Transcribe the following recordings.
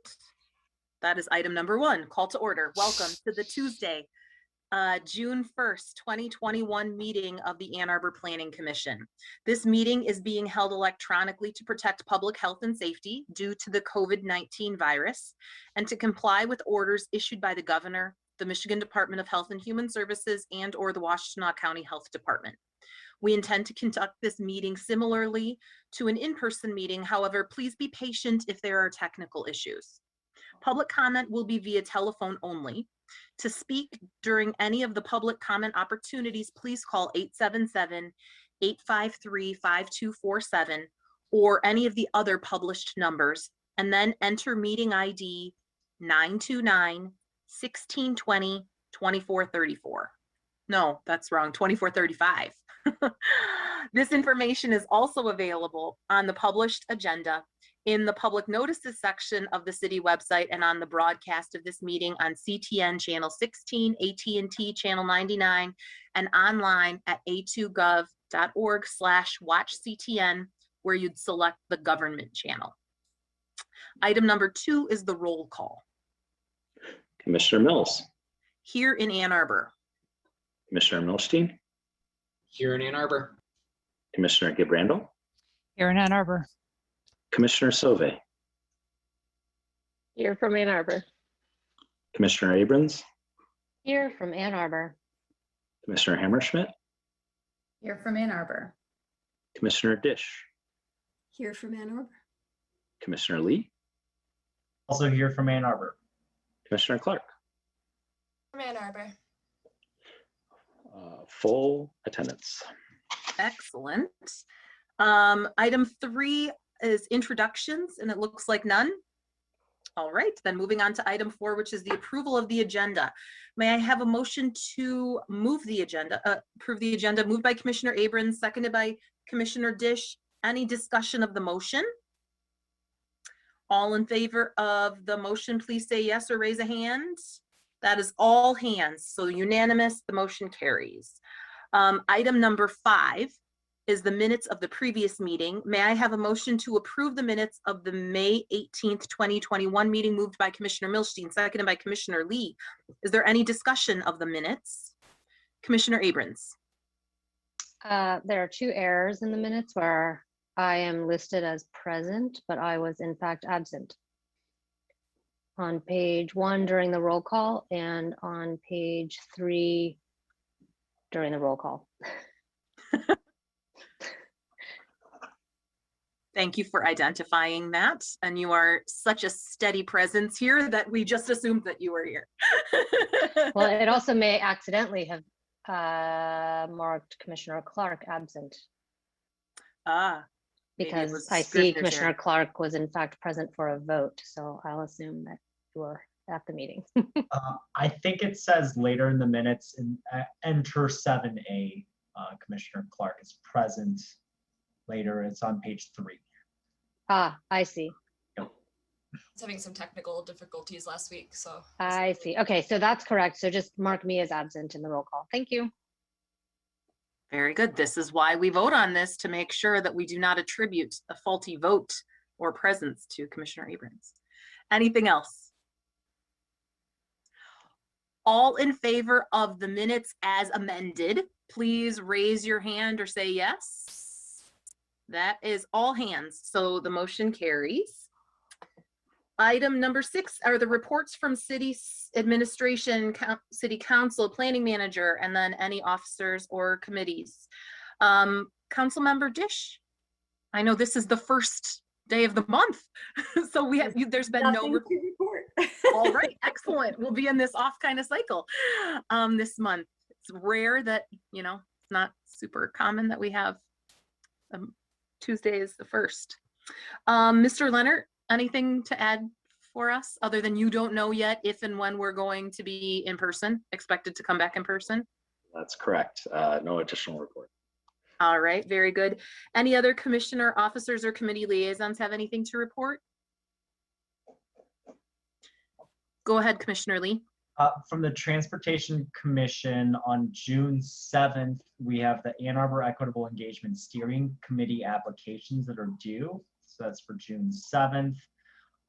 vote. That is item number 1, call to order. Welcome to the Tuesday, June 1st, 2021 meeting of the Ann Arbor Planning Commission. This meeting is being held electronically to protect public health and safety due to the COVID-19 virus and to comply with orders issued by the governor, the Michigan Department of Health and Human Services, and or the Washtenaw County Health Department. We intend to conduct this meeting similarly to an in-person meeting. However, please be patient if there are technical issues. Public comment will be via telephone only. To speak during any of the public comment opportunities, please call 877-853-5247 or any of the other published numbers, and then enter meeting ID 929-1620-2434. No, that's wrong, 2435. This information is also available on the published agenda, in the public notices section of the city website, and on the broadcast of this meeting on CTN channel 16, AT&T channel 99, and online at a2gov.org/watchctn, where you'd select the government channel. Item number 2 is the roll call. Commissioner Mills. Here in Ann Arbor. Commissioner Milstein. Here in Ann Arbor. Commissioner Gibrandal. Here in Ann Arbor. Commissioner Sauvé. Here from Ann Arbor. Commissioner Abrams. Here from Ann Arbor. Commissioner Hammerschmidt. Here from Ann Arbor. Commissioner Dish. Here from Ann Arbor. Commissioner Lee. Also here from Ann Arbor. Commissioner Clark. From Ann Arbor. Full attendance. Excellent. Item 3 is introductions, and it looks like none. All right, then moving on to item 4, which is the approval of the agenda. May I have a motion to move the agenda, approve the agenda, moved by Commissioner Abrams, seconded by Commissioner Dish. Any discussion of the motion? All in favor of the motion, please say yes or raise a hand. That is all hands, so unanimous, the motion carries. Item number 5 is the minutes of the previous meeting. May I have a motion to approve the minutes of the May 18th, 2021 meeting, moved by Commissioner Milstein, seconded by Commissioner Lee. Is there any discussion of the minutes? Commissioner Abrams. There are 2 errors in the minutes where I am listed as present, but I was in fact absent. On page 1 during the roll call and on page 3 during the roll call. Thank you for identifying that. And you are such a steady presence here that we just assumed that you were here. Well, it also may accidentally have marked Commissioner Clark absent. Because I see Commissioner Clark was in fact present for a vote, so I'll assume that you were at the meeting. I think it says later in the minutes in enter 7A, Commissioner Clark is present. Later, it's on page 3. I see. I was having some technical difficulties last week, so. I see. Okay, so that's correct. So just mark me as absent in the roll call. Thank you. Very good. This is why we vote on this, to make sure that we do not attribute a faulty vote or presence to Commissioner Abrams. Anything else? All in favor of the minutes as amended, please raise your hand or say yes. That is all hands, so the motion carries. Item number 6 are the reports from city administration, city council, planning manager, and then any officers or committees. Councilmember Dish, I know this is the first day of the month, so we have there's been no report. All right, excellent. We'll be in this off kind of cycle this month. It's rare that, you know, it's not super common that we have Tuesday is the first. Mr. Leonard, anything to add for us other than you don't know yet if and when we're going to be in person, expected to come back in person? That's correct. No additional report. All right, very good. Any other commissioner, officers, or committee liaisons have anything to report? Go ahead, Commissioner Lee. From the Transportation Commission on June 7th, we have the Ann Arbor Equitable Engagement Steering Committee applications that are due. So that's for June 7th.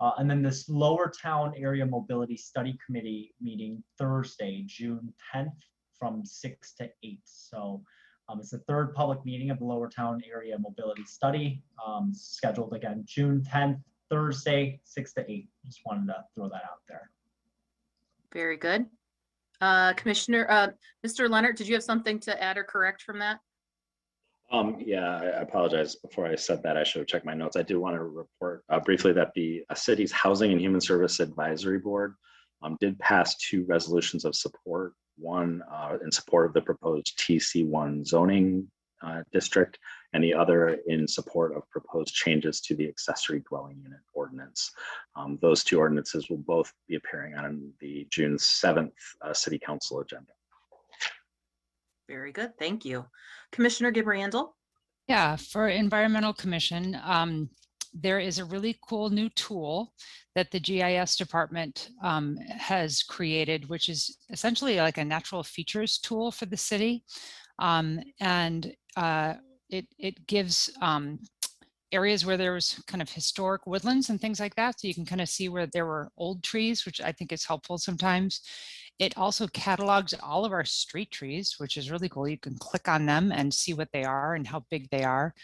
And then this Lower Town Area Mobility Study Committee meeting Thursday, June 10th from 6 to 8. So it's the third public meeting of the Lower Town Area Mobility Study, scheduled again June 10th, Thursday, 6 to 8. Just wanted to throw that out there. Very good. Commissioner, Mr. Leonard, did you have something to add or correct from that? Yeah, I apologize. Before I said that, I should have checked my notes. I do want to report briefly that the city's Housing and Human Service Advisory Board did pass 2 resolutions of support. One in support of the proposed TC1 zoning district, and the other in support of proposed changes to the accessory dwelling unit ordinance. Those 2 ordinances will both be appearing on the June 7th City Council agenda. Very good, thank you. Commissioner Gibrandel? Yeah, for Environmental Commission, there is a really cool new tool that the GIS department has created, which is essentially like a natural features tool for the city. It gives areas where there was kind of historic woodlands and things like that. So you can kind of see where there were old trees, which I think is helpful sometimes. It also catalogs all of our street trees, which is really cool. You can click on them and see what they are and how big they are.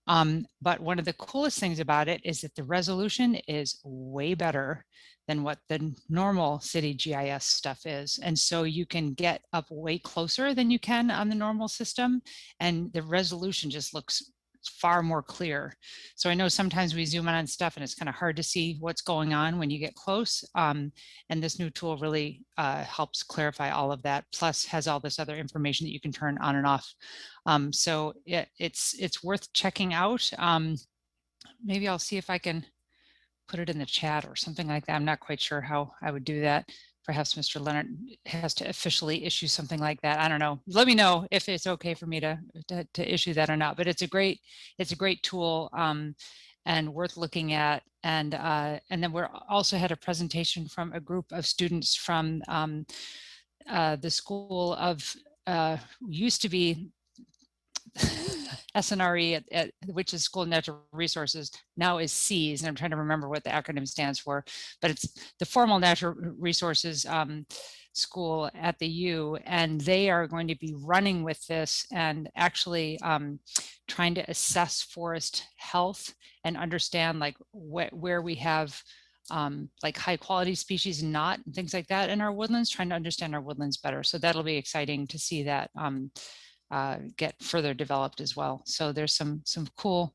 But one of the coolest things about it is that the resolution is way better than what the normal city GIS stuff is. And so you can get up way closer than you can on the normal system. And the resolution just looks far more clear. So I know sometimes we zoom in on stuff and it's kind of hard to see what's going on when you get close. And this new tool really helps clarify all of that, plus has all this other information that you can turn on and off. So it's worth checking out. Maybe I'll see if I can put it in the chat or something like that. I'm not quite sure how I would do that. Perhaps Mr. Leonard has to officially issue something like that. I don't know. Let me know if it's okay for me to issue that or not. But it's a great tool and worth looking at. And then we also had a presentation from a group of students from the school of used to be SNRE, which is School of Natural Resources, now is SEAS, and I'm trying to remember what the acronym stands for, but it's the Formal Natural Resources School at the U, and they are going to be running with this and actually trying to assess forest health and understand like where we have like high quality species and not, and things like that in our woodlands, trying to understand our woodlands better. So that'll be exciting to see that get further developed as well. So there's some cool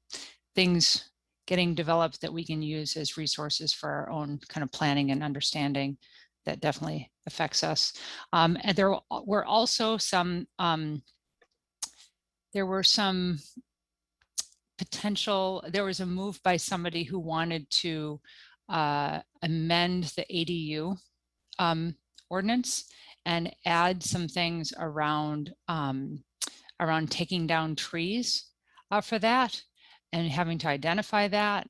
things getting developed that we can use as resources for our own kind of planning and understanding that definitely affects us. And there were also some, there was a move by somebody who wanted to amend the ADU ordinance and add some things around taking down trees for that and having to identify that.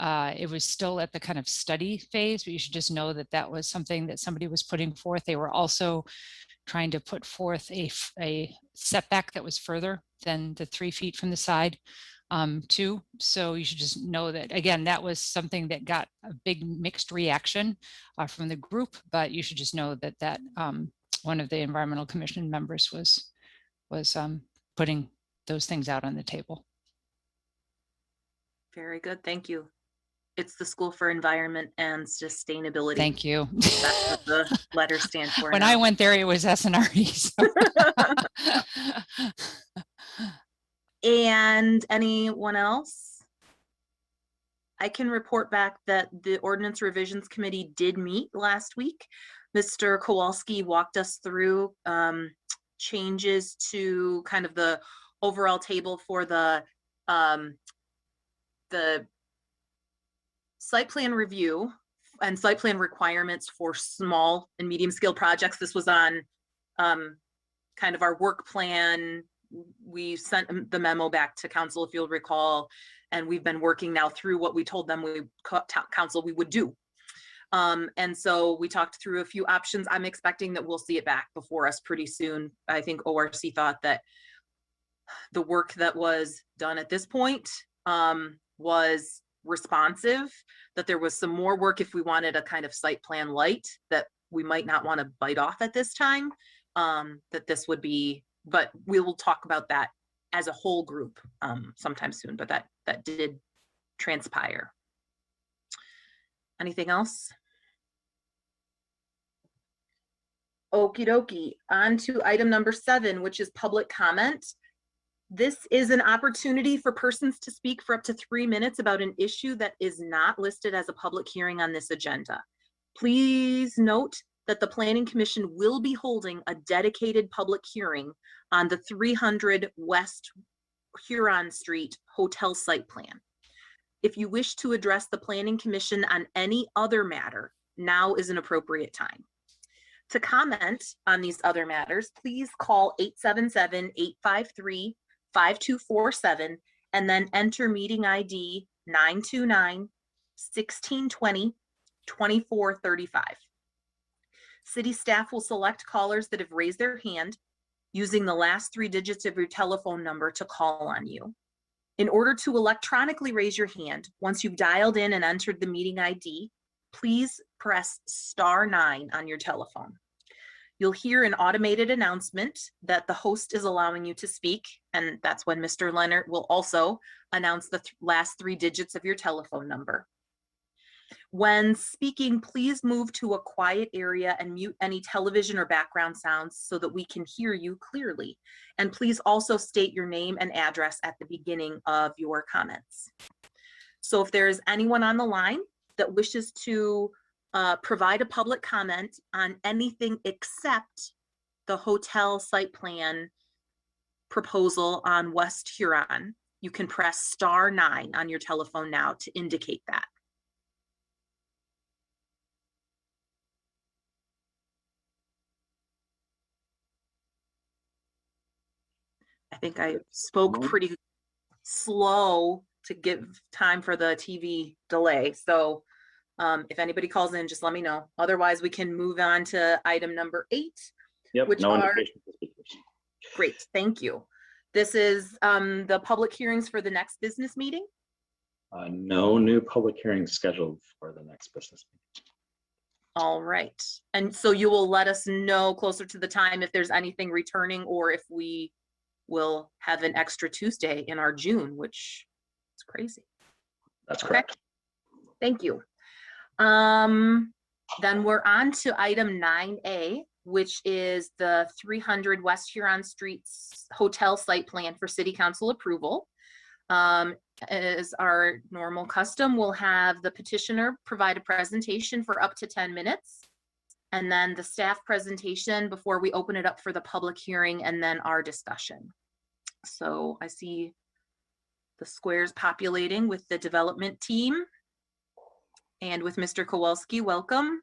It was still at the kind of study phase, but you should just know that that was something that somebody was putting forth. They were also trying to put forth a setback that was further than the 3 feet from the side too. So you should just know that, again, that was something that got a big mixed reaction from the group, but you should just know that one of the Environmental Commission members was putting those things out on the table. Very good, thank you. It's the School for Environment and Sustainability. Thank you. That's what the letters stand for. When now. I went there, it was SNRE. So. And anyone else? I can report back that the Ordinance Revisions Committee did meet last week. Mr. Kowalski walked us through changes to kind of the overall table for the site plan review and site plan requirements for small and medium scale projects. This was on kind of our work plan. We sent the memo back to council, if you'll recall, and we've been working now through what we told them council we would do. And so we talked through a few options. I'm expecting that we'll see it back before us pretty soon. I think ORC thought that the work that was done at this point was responsive, that there was some more work if we wanted a kind of site plan light that we might not want to bite off at this time, that this would be, but we will talk about that as a whole group sometime soon, but that did transpire. Anything else? Okie dokie, on to item number 7, which is public comment. This is an opportunity for persons to speak for up to 3 minutes about an issue that is not listed as a public hearing on this agenda. Please note that the Planning Commission will be holding a dedicated public hearing on the 300 West Huron Street hotel site plan. If you wish to address the Planning Commission on any other matter, now is an appropriate time. To comment on these other matters, please call 877-853-5247 and then enter meeting ID 929-1620-2435. City staff will select callers that have raised their hand using the last 3 digits of your telephone number to call on you. In order to electronically raise your hand, once you've dialed in and entered the meeting ID, please press *9 on your telephone. You'll hear an automated announcement that the host is allowing you to speak, and that's when Mr. Leonard will also announce the last 3 digits of your telephone number. When speaking, please move to a quiet area and mute any television or background sounds so that we can hear you clearly. And please also state your name and address at the beginning of your comments. So if there is anyone on the line that wishes to provide a public comment on anything except the hotel site plan proposal on West Huron, you can press *9 on your telephone now to indicate that. I think I spoke pretty slow to give time for the TV delay. So if anybody calls in, just let me know. Otherwise, we can move on to item number 8. Yep, which no are indication for speakers. Great, thank you. This is the public hearings for the next business meeting. No new public hearings scheduled for the next business meeting. All right, and so you will let us know closer to the time if there's anything returning or if we will have an extra Tuesday in our June, which is crazy. That's correct. Okay. Thank you. Then we're on to item 9A, which is the 300 West Huron Street's hotel site plan for city council approval. As our normal custom, we'll have the petitioner provide a presentation for up to 10 minutes. And then the staff presentation before we open it up for the public hearing, and then our discussion. So I see the squares populating with the development team and with Mr. Kowalski. Welcome.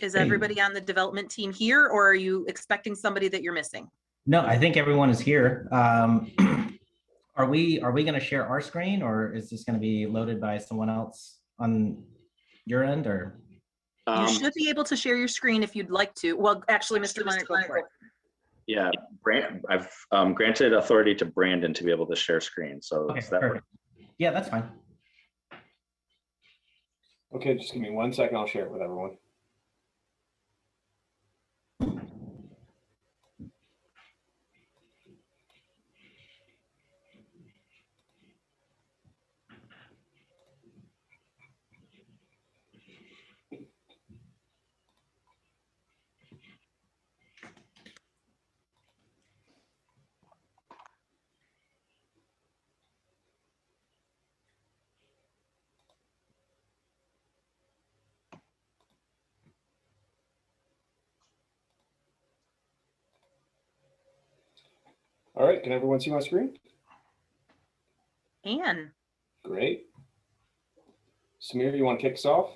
Is everybody on the development team here, or are you expecting somebody that you're missing? No, I think everyone is here. Are we going to share our screen, or is this going to be loaded by someone else on your end, or? You should be able to share your screen if you'd like to. Well, actually, Mr. Leonard, go for it. Yeah, I've granted authority to Brandon to be able to share screen. So Okay, does that work? Yeah, that's fine. Okay, just give me 1 second. I'll share it with everyone. All right, can everyone see my screen? Anne. Great. Samir, you want to kick us off?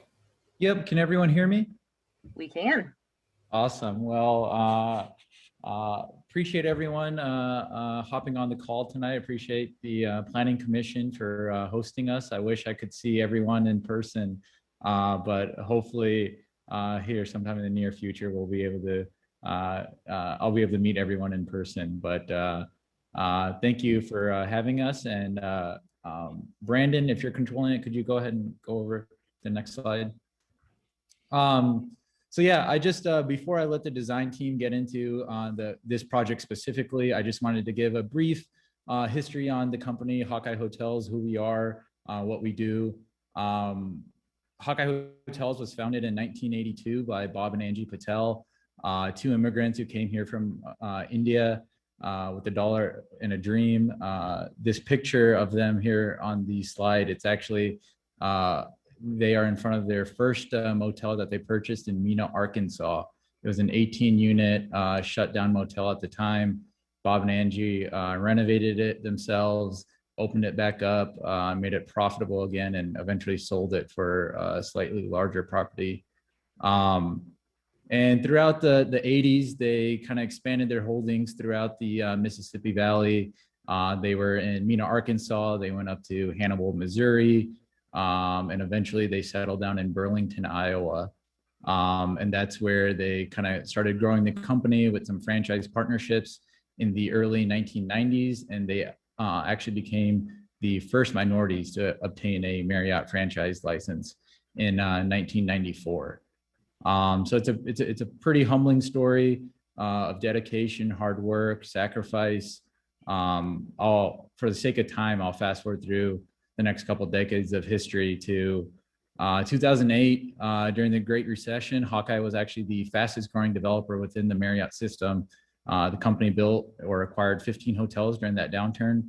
Yep, can everyone hear me? We can. Awesome. Well, Appreciate everyone hopping on the call tonight. Appreciate the Planning Commission for hosting us. I wish I could see everyone in person, but hopefully here sometime in the near future we'll be able to. I'll be able to meet everyone in person. But thank you for having us. And Brandon, if you're controlling it, could you go ahead and go over the next slide? So yeah, I just, before I let the design team get into this project specifically, I just wanted to give a brief history on the company, Hawkeye Hotels, who we are, what we do. Hawkeye Hotels was founded in 1982 by Bob and Angie Patel, two immigrants who came here from India with $1 and a dream. This picture of them here on the slide, it's actually, they are in front of their first motel that they purchased in Mena, Arkansas. It was an 18-unit shut down motel at the time. Bob and Angie renovated it themselves, opened it back up, made it profitable again, and eventually sold it for a slightly larger property. And throughout the 80s, they kind of expanded their holdings throughout the Mississippi Valley. They were in Mena, Arkansas. They went up to Hannibal, Missouri. And eventually they settled down in Burlington, Iowa. And that's where they kind of started growing the company with some franchise partnerships in the early 1990s. And they actually became the first minorities to obtain a Marriott franchise license in 1994. So it's a pretty humbling story of dedication, hard work, sacrifice. For the sake of time, I'll fast forward through the next couple of decades of history to 2008. During the Great Recession, Hawkeye was actually the fastest growing developer within the Marriott system. The company built or acquired 15 hotels during that downturn.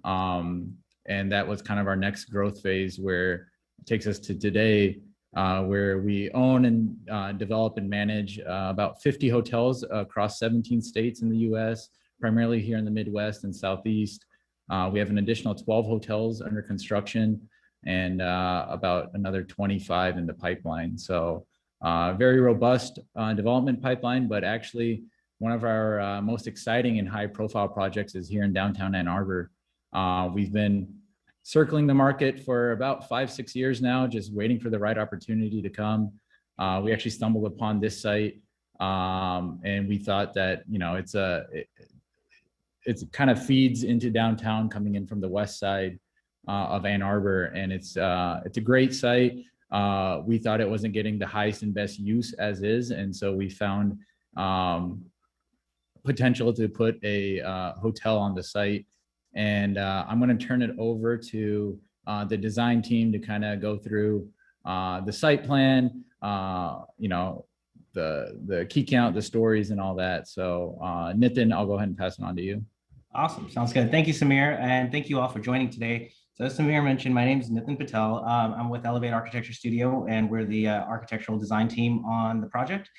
And that was kind of our next growth phase, where it takes us to today, where we own and develop and manage about 50 hotels across 17 states in the US, primarily here in the Midwest and Southeast. We have an additional 12 hotels under construction and about another 25 in the pipeline. So very robust development pipeline, but actually one of our most exciting and high profile projects is here in downtown Ann Arbor. We've been circling the market for about 5-6 years now, just waiting for the right opportunity to come. We actually stumbled upon this site and we thought that, you know, it kind of feeds into downtown coming in from the west side of Ann Arbor, and it's a great site. We thought it wasn't getting the highest and best use as is, and so we found potential to put a hotel on the site. And I'm going to turn it over to the design team to kind of go through the site plan, you know, the key count, the stories, and all that. So Nitin, I'll go ahead and pass it on to you. Awesome. Sounds good. Thank you, Samir. And thank you all for joining today. So as Samir mentioned, my name is Nitin Patel. I'm with Elevate Architecture Studio, and we're the architectural design team on the project.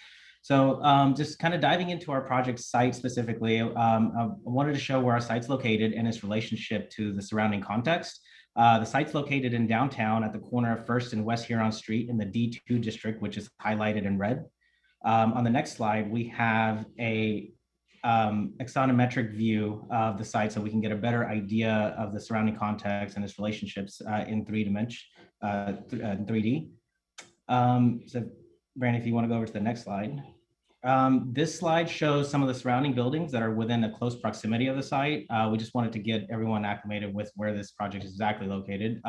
So just kind of diving into our project site specifically, I wanted to show where our site's located and its relationship to the surrounding context. The site's located in downtown at the corner of 1st and West Huron Street in the D2 district, which is highlighted in red. On the next slide, we have a axonometric view of the site so we can get a better idea of the surrounding context and its relationships in 3D. So Brandon, if you want to go over to the next slide. This slide shows some of the surrounding buildings that are within a close proximity of the site. We just wanted to get everyone acclimated with where this project is exactly located.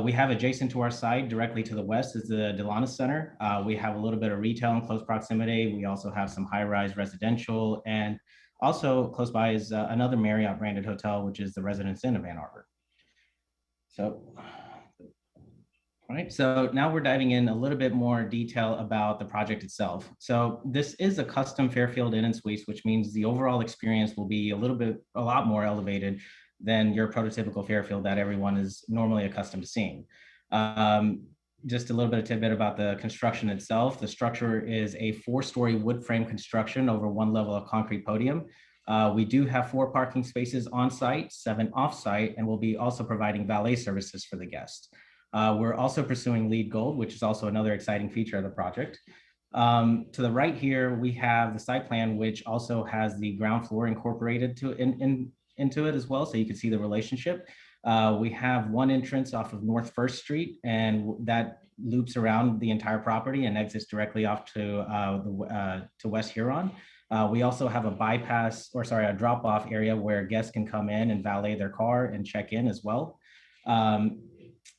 We have adjacent to our site, directly to the west, is the Delana Center. We have a little bit of retail in close proximity. We also have some high-rise residential, and also close by is another Marriott branded hotel, which is the Residence Inn of Ann Arbor. So, all right, so now we're diving in a little bit more detail about the project itself. So this is a custom Fairfield Inn and Suites, which means the overall experience will be a lot more elevated than your prototypical Fairfield that everyone is normally accustomed to seeing. Just a little bit of tidbit about the construction itself. The structure is a 4-story wood frame construction over 1 level of concrete podium. We do have 4 parking spaces on site, 7 off site, and we'll be also providing valet services for the guests. We're also pursuing LEED Gold, which is also another exciting feature of the project. To the right here, we have the site plan, which also has the ground floor incorporated into it as well. So you can see the relationship. We have one entrance off of North First Street, and that loops around the entire property and exits directly off to West Huron. We also have a drop-off area where guests can come in and valet their car and check in as well.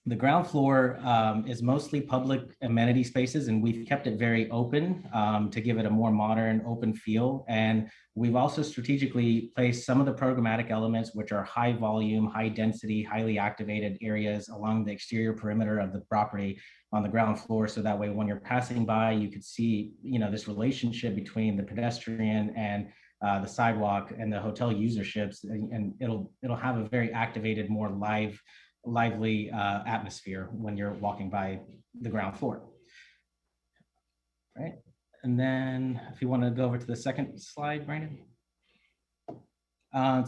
The ground floor is mostly public amenity spaces, and we've kept it very open to give it a more modern, open feel. And we've also strategically placed some of the programmatic elements, which are high volume, high density, highly activated areas along the exterior perimeter of the property on the ground floor. So that way, when you're passing by, you could see, this relationship between the pedestrian and the sidewalk and the hotel userships, and it'll have a very activated, more lively atmosphere when you're walking by the ground floor. Right. And then if you want to go over to the second slide, Brandon.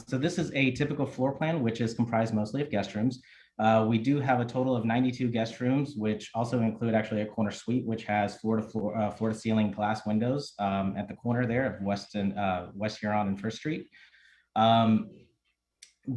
So this is a typical floor plan, which is comprised mostly of guest rooms. We do have a total of 92 guest rooms, which also include actually a corner suite, which has floor to ceiling glass windows at the corner there of West Huron and First Street.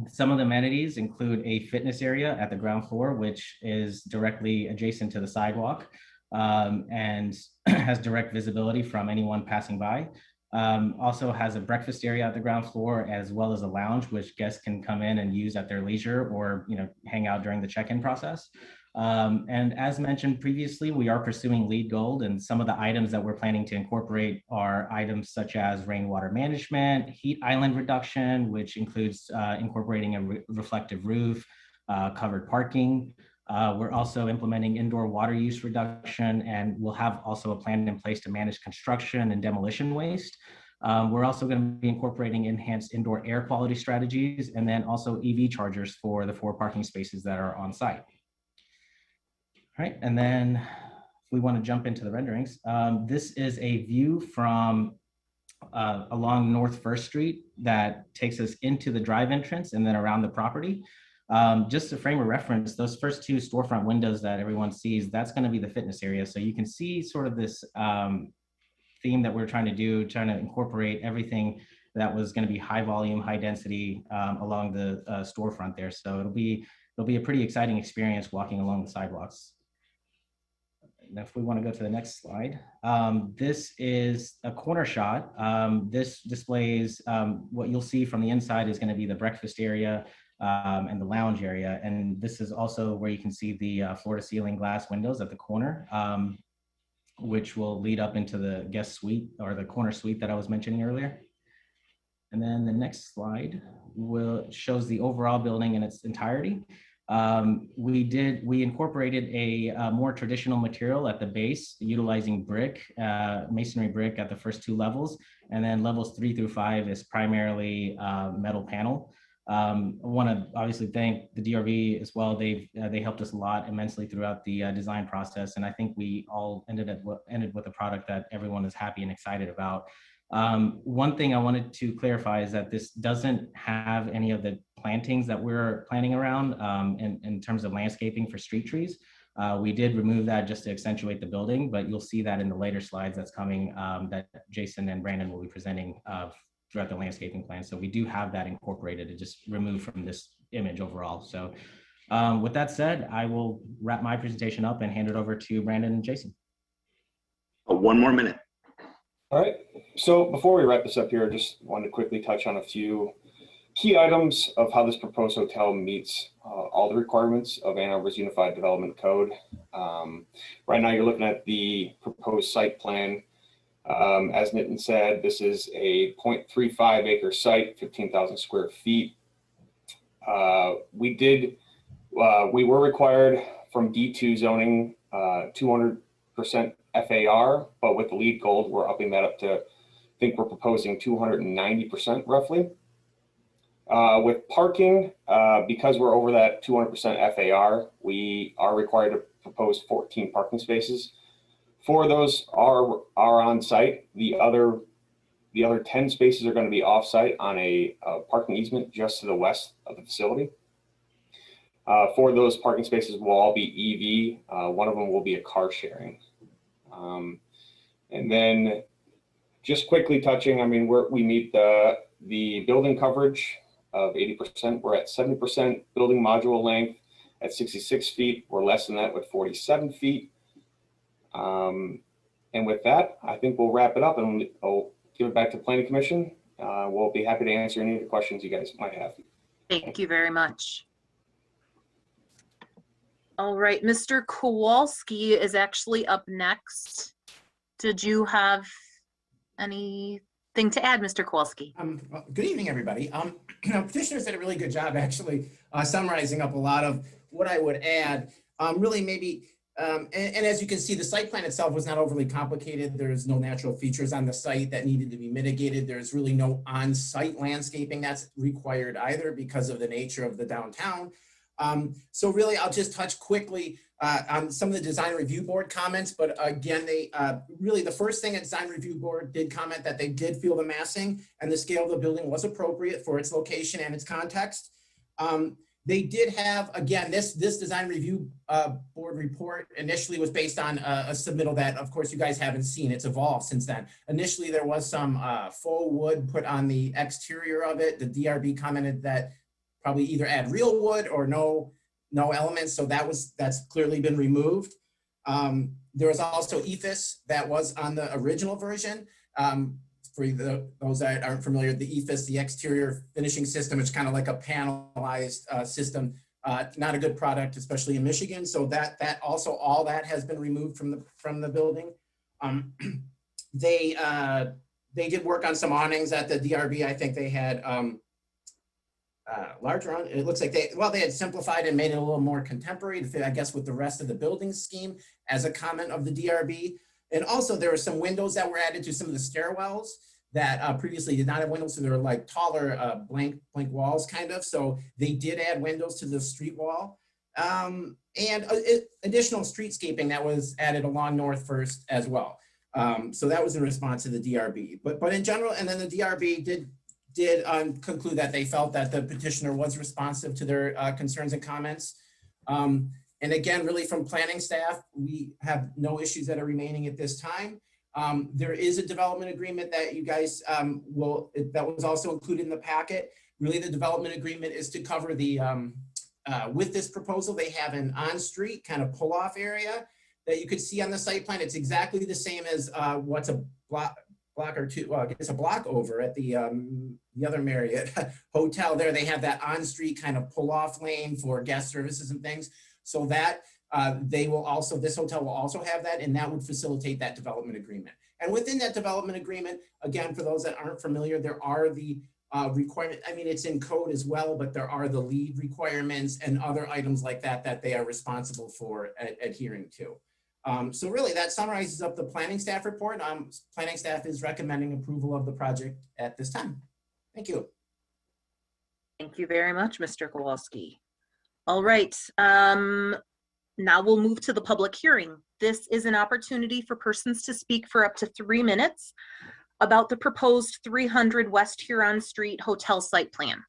Some of the amenities include a fitness area at the ground floor, which is directly adjacent to the sidewalk and has direct visibility from anyone passing by. Also has a breakfast area at the ground floor, as well as a lounge, which guests can come in and use at their leisure or hang out during the check-in process. And as mentioned previously, we are pursuing LEED Gold, and some of the items that we're planning to incorporate are items such as rainwater management, heat island reduction, which includes incorporating a reflective roof, covered parking. We're also implementing indoor water use reduction, and we'll have also a plan in place to manage construction and demolition waste. We're also going to be incorporating enhanced indoor air quality strategies, and then also EV chargers for the 4 parking spaces that are on site. All right, and then if we want to jump into the renderings, this is a view from along North First Street that takes us into the drive entrance and then around the property. Just to frame a reference, those first 2 storefront windows that everyone sees, that's going to be the fitness area. So you can see sort of this theme that we're trying to incorporate everything that was going to be high volume, high density along the storefront there. So it'll be a pretty exciting experience walking along the sidewalks. And if we want to go to the next slide, this is a corner shot. This displays what you'll see from the inside is going to be the breakfast area and the lounge area. And this is also where you can see the floor to ceiling glass windows at the corner, which will lead up into the guest suite or the corner suite that I was mentioning earlier. And then the next slide shows the overall building in its entirety. We incorporated a more traditional material at the base, utilizing brick, masonry brick at the first 2 levels, and then levels 3 through 5 is primarily metal panel. I want to obviously thank the DRV as well. They helped us a lot immensely throughout the design process, and I think we all ended with a product that everyone is happy and excited about. One thing I wanted to clarify is that this doesn't have any of the plantings that we're planning around in terms of landscaping for street trees. We did remove that just to accentuate the building, but you'll see that in the later slides that's coming that Jason and Brandon will be presenting throughout the landscaping plan. So we do have that incorporated and just removed from this image overall. So with that said, I will wrap my presentation up and hand it over to Brandon and Jason. 1 more minute. All right. So before we wrap this up here, I just wanted to quickly touch on a few key items of how this proposed hotel meets all the requirements of Ann Arbor's Unified Development Code. Right now, you're looking at the proposed site plan. As Nitin said, this is a 0.35 acre site, 15,000 square feet. We were required from D2 zoning 200% FAR, but with the LEED Gold, we're upping that up to, I think we're proposing 290% roughly. With parking, because we're over that 200% FAR, we are required to propose 14 parking spaces. 4 of those are on site. The other 10 spaces are going to be off site on a parking easement just to the west of the facility. 4 of those parking spaces will all be EV. One of them will be a car sharing. And then just quickly touching, I mean, we meet the building coverage of 80%. We're at 70% building module length at 66 feet. We're less than that with 47 feet. And with that, I think we'll wrap it up and I'll give it back to the Planning Commission. We'll be happy to answer any of the questions you guys might have. Thank you very much. All right, Mr. Kowalski is actually up next. Did you have anything to add, Mr. Kowalski? Well, good evening, everybody. Petitioners did a really good job actually summarizing up a lot of what I would add. Really maybe, and as you can see, the site plan itself was not overly complicated. There's no natural features on the site that needed to be mitigated. There's really no on-site landscaping that's required either because of the nature of the downtown. So really, I'll just touch quickly on some of the design review board comments, but again, they really the first thing a design review board did comment that they did feel the massing and the scale of the building was appropriate for its location and its context. They did have, again, this design review board report initially was based on a submittal that, of course, you guys haven't seen. It's evolved since then. Initially, there was some faux wood put on the exterior of it. The DRB commented that probably either add real wood or no elements. So that's clearly been removed. There was also ethos that was on the original version. For those that aren't familiar, the ethos, the exterior finishing system, it's kind of like a panelized system. Not a good product, especially in Michigan. So that also all that has been removed from the building. They did work on some awnings at the DRB. I think they had larger on. It looks like they had simplified and made it a little more contemporary to fit, I guess, with the rest of the building scheme as a comment of the DRB. And also there were some windows that were added to some of the stairwells that previously did not have windows. So they were like taller blank walls kind of. So they did add windows to the street wall. And additional streetscaping that was added along North First as well. So that was in response to the DRB. But in general, and then the DRB did conclude that they felt that the petitioner was responsive to their concerns and comments. And again, really from planning staff, we have no issues that are remaining at this time. There is a development agreement that you guys that was also included in the packet. Really the development agreement is to cover the, with this proposal, they have an on-street kind of pull-off area that you could see on the site plan. It's exactly the same as what's a block or two, well, it's a block over at the other Marriott hotel there. They have that on-street kind of pull-off lane for guest services and things. So that this hotel will also have that, and that would facilitate that development agreement. And within that development agreement, again, for those that aren't familiar, there are the requirement, I mean, it's in code as well, but there are the lead requirements and other items like that they are responsible for adhering to. So really that summarizes up the planning staff report. Planning staff is recommending approval of the project at this time. Thank you. Thank you very much, Mr. Kowalski. All right, now we'll move to the public hearing. This is an opportunity for persons to speak for up to 3 minutes about the proposed 300 West Huron Street hotel site plan.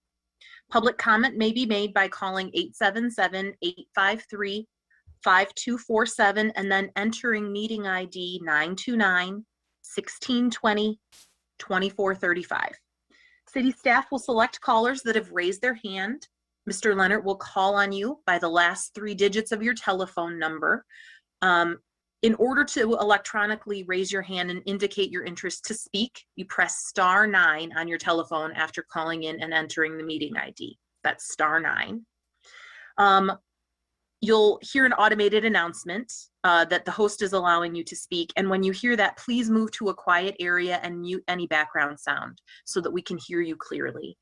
Public comment may be made by calling 877-853-5247 and then entering meeting ID 929-1620-2435. City staff will select callers that have raised their hand. Mr. Leonard will call on you by the last 3 digits of your telephone number. In order to electronically raise your hand and indicate your interest to speak, you press *9 on your telephone after calling in and entering the meeting ID. That's *9. You'll hear an automated announcement that the host is allowing you to speak. And when you hear that, please move to a quiet area and mute any background sound so that we can hear you clearly.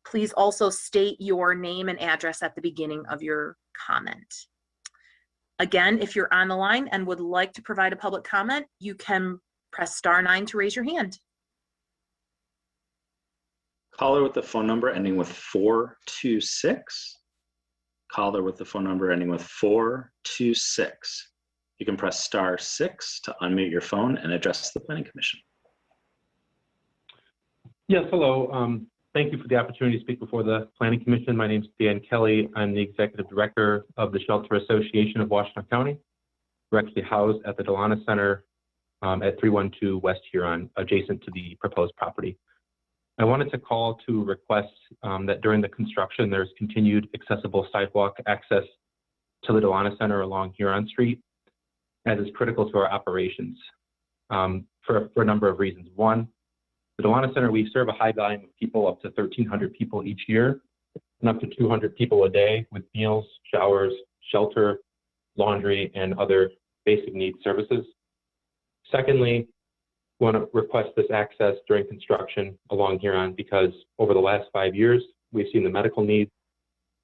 Please also state your name and address at the beginning of your comment. Again, if you're on the line and would like to provide a public comment, you can press *9 to raise your hand. Caller with the phone number ending with 426. Caller with the phone number ending with 426. You can press *6 to unmute your phone and address the Planning Commission. Yes, hello. Thank you for the opportunity to speak before the Planning Commission. My name is Dan Kelly. I'm the Executive Director of the Shelter Association of Washington County. We're actually housed at the Delana Center at 312 West Huron, adjacent to the proposed property. I wanted to call to request that during the construction, there's continued accessible sidewalk access to the Delana Center along Huron Street, as is critical to our operations for a number of reasons. One, the Delana Center, we serve a high volume of people, up to 1,300 people each year, and up to 200 people a day with meals, showers, shelter, laundry, and other basic needs services. Secondly, we want to request this access during construction along Huron because over the last 5 years, we've seen the medical needs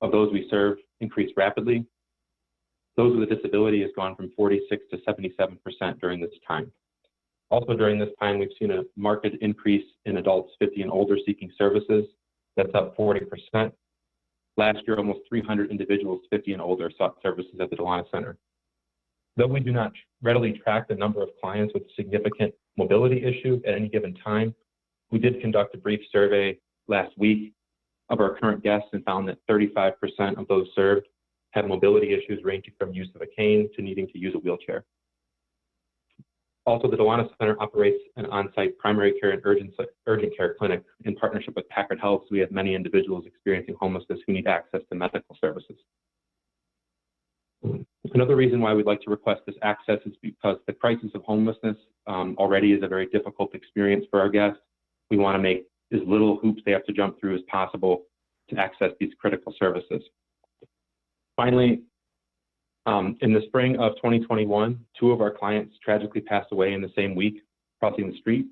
of those we serve increase rapidly. Those with a disability has gone from 46 to 77% during this time. Also during this time, we've seen a marked increase in adults 50 and older seeking services. That's up 40%. Last year, almost 300 individuals 50 and older sought services at the Delana Center. Though we do not readily track the number of clients with significant mobility issue at any given time, we did conduct a brief survey last week of our current guests and found that 35% of those served have mobility issues ranging from use of a cane to needing to use a wheelchair. Also, the Delana Center operates an on-site primary care and urgent care clinic in partnership with Packard Health. So we have many individuals experiencing homelessness who need access to medical services. Another reason why we'd like to request this access is because the crisis of homelessness already is a very difficult experience for our guests. We want to make as little hoops they have to jump through as possible to access these critical services. Finally, in the spring of 2021, 2 of our clients tragically passed away in the same week crossing the street.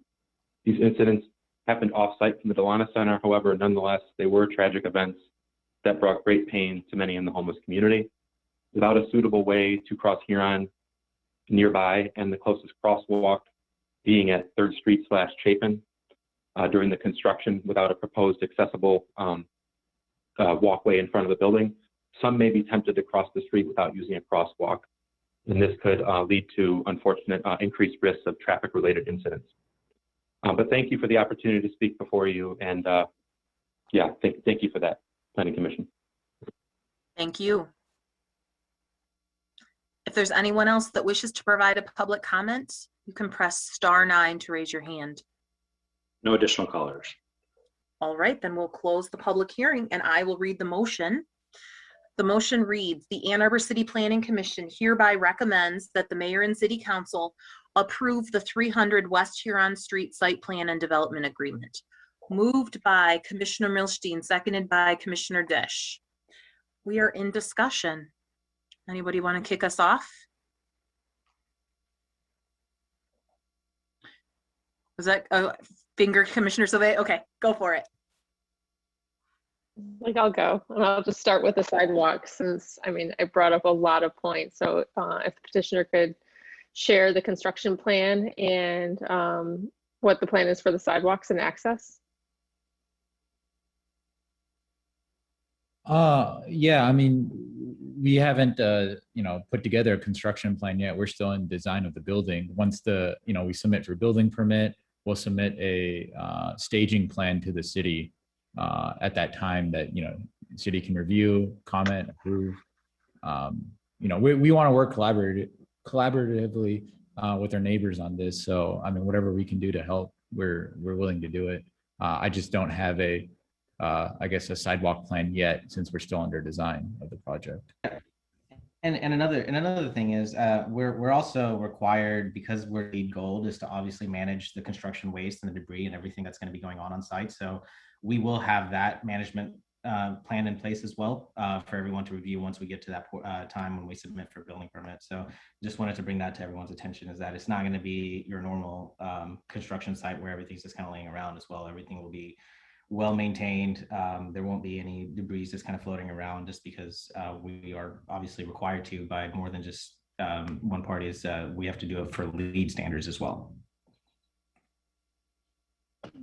These incidents happened off-site from the Delana Center. However, nonetheless, they were tragic events that brought great pain to many in the homeless community. Without a suitable way to cross Huron nearby and the closest crosswalk being at 3rd Street / Chapin during the construction without a proposed accessible walkway in front of the building, some may be tempted to cross the street without using a crosswalk. And this could lead to unfortunate increased risks of traffic-related incidents. But thank you for the opportunity to speak before you. And yeah, thank you for that, Planning Commission. Thank you. If there's anyone else that wishes to provide a public comment, you can press *9 to raise your hand. No additional callers. All right, then we'll close the public hearing and I will read the motion. The motion reads, the Ann Arbor City Planning Commission hereby recommends that the mayor and city council approve the 300 West Huron Street Site Plan and Development Agreement. Moved by Commissioner Milstein, seconded by Commissioner Dish. We are in discussion. Anybody want to kick us off? Was that a finger, Commissioner Sauvé? Okay, go for it. I'll go, and I'll just start with the sidewalk since, I mean, I brought up a lot of points. So if the petitioner could share the construction plan and what the plan is for the sidewalks and access. Yeah, I mean, we haven't, put together a construction plan yet. We're still in design of the building. Once we submit for building permit, we'll submit a staging plan to the city at that time that, city can review, comment, approve. We want to work collaboratively with our neighbors on this. So, I mean, whatever we can do to help, we're willing to do it. I just don't have a sidewalk plan yet since we're still under design of the project. And another thing is we're also required, because we're LEED Gold, is to obviously manage the construction waste and the debris and everything that's going to be going on site. So we will have that management plan in place as well for everyone to review once we get to that time when we submit for building permit. So just wanted to bring that to everyone's attention, is that it's not going to be your normal construction site where everything's just kind of laying around as well. Everything will be well maintained. There won't be any debris just kind of floating around, just because we are obviously required to by more than just one party. Is we have to do it for LEED standards as well.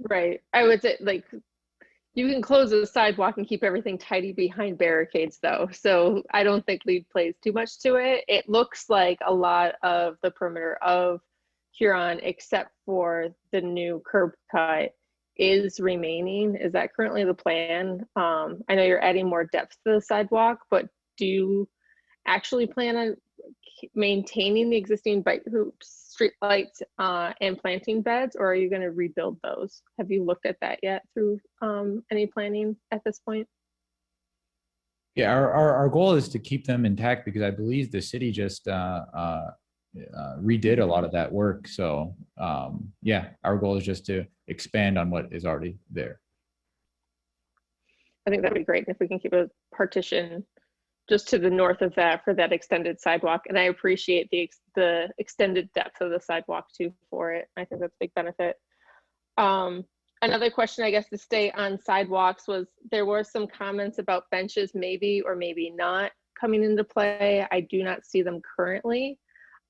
Right. I would say, like, you can close the sidewalk and keep everything tidy behind barricades though. So I don't think LEED plays too much to it. It looks like a lot of the perimeter of Huron, except for the new curb cut, is remaining. Is that currently the plan? I know you're adding more depth to the sidewalk, but do you actually plan on maintaining the existing bike streetlights and planting beds, or are you going to rebuild those? Have you looked at that yet through any planning at this point? Yeah, our goal is to keep them intact because I believe the city just redid a lot of that work. So yeah, our goal is just to expand on what is already there. I think that'd be great if we can keep a partition just to the north of that for that extended sidewalk. And I appreciate the extended depth of the sidewalk too for it. I think that's a big benefit. Another question, I guess, to stay on sidewalks was there were some comments about benches maybe or maybe not coming into play. I do not see them currently.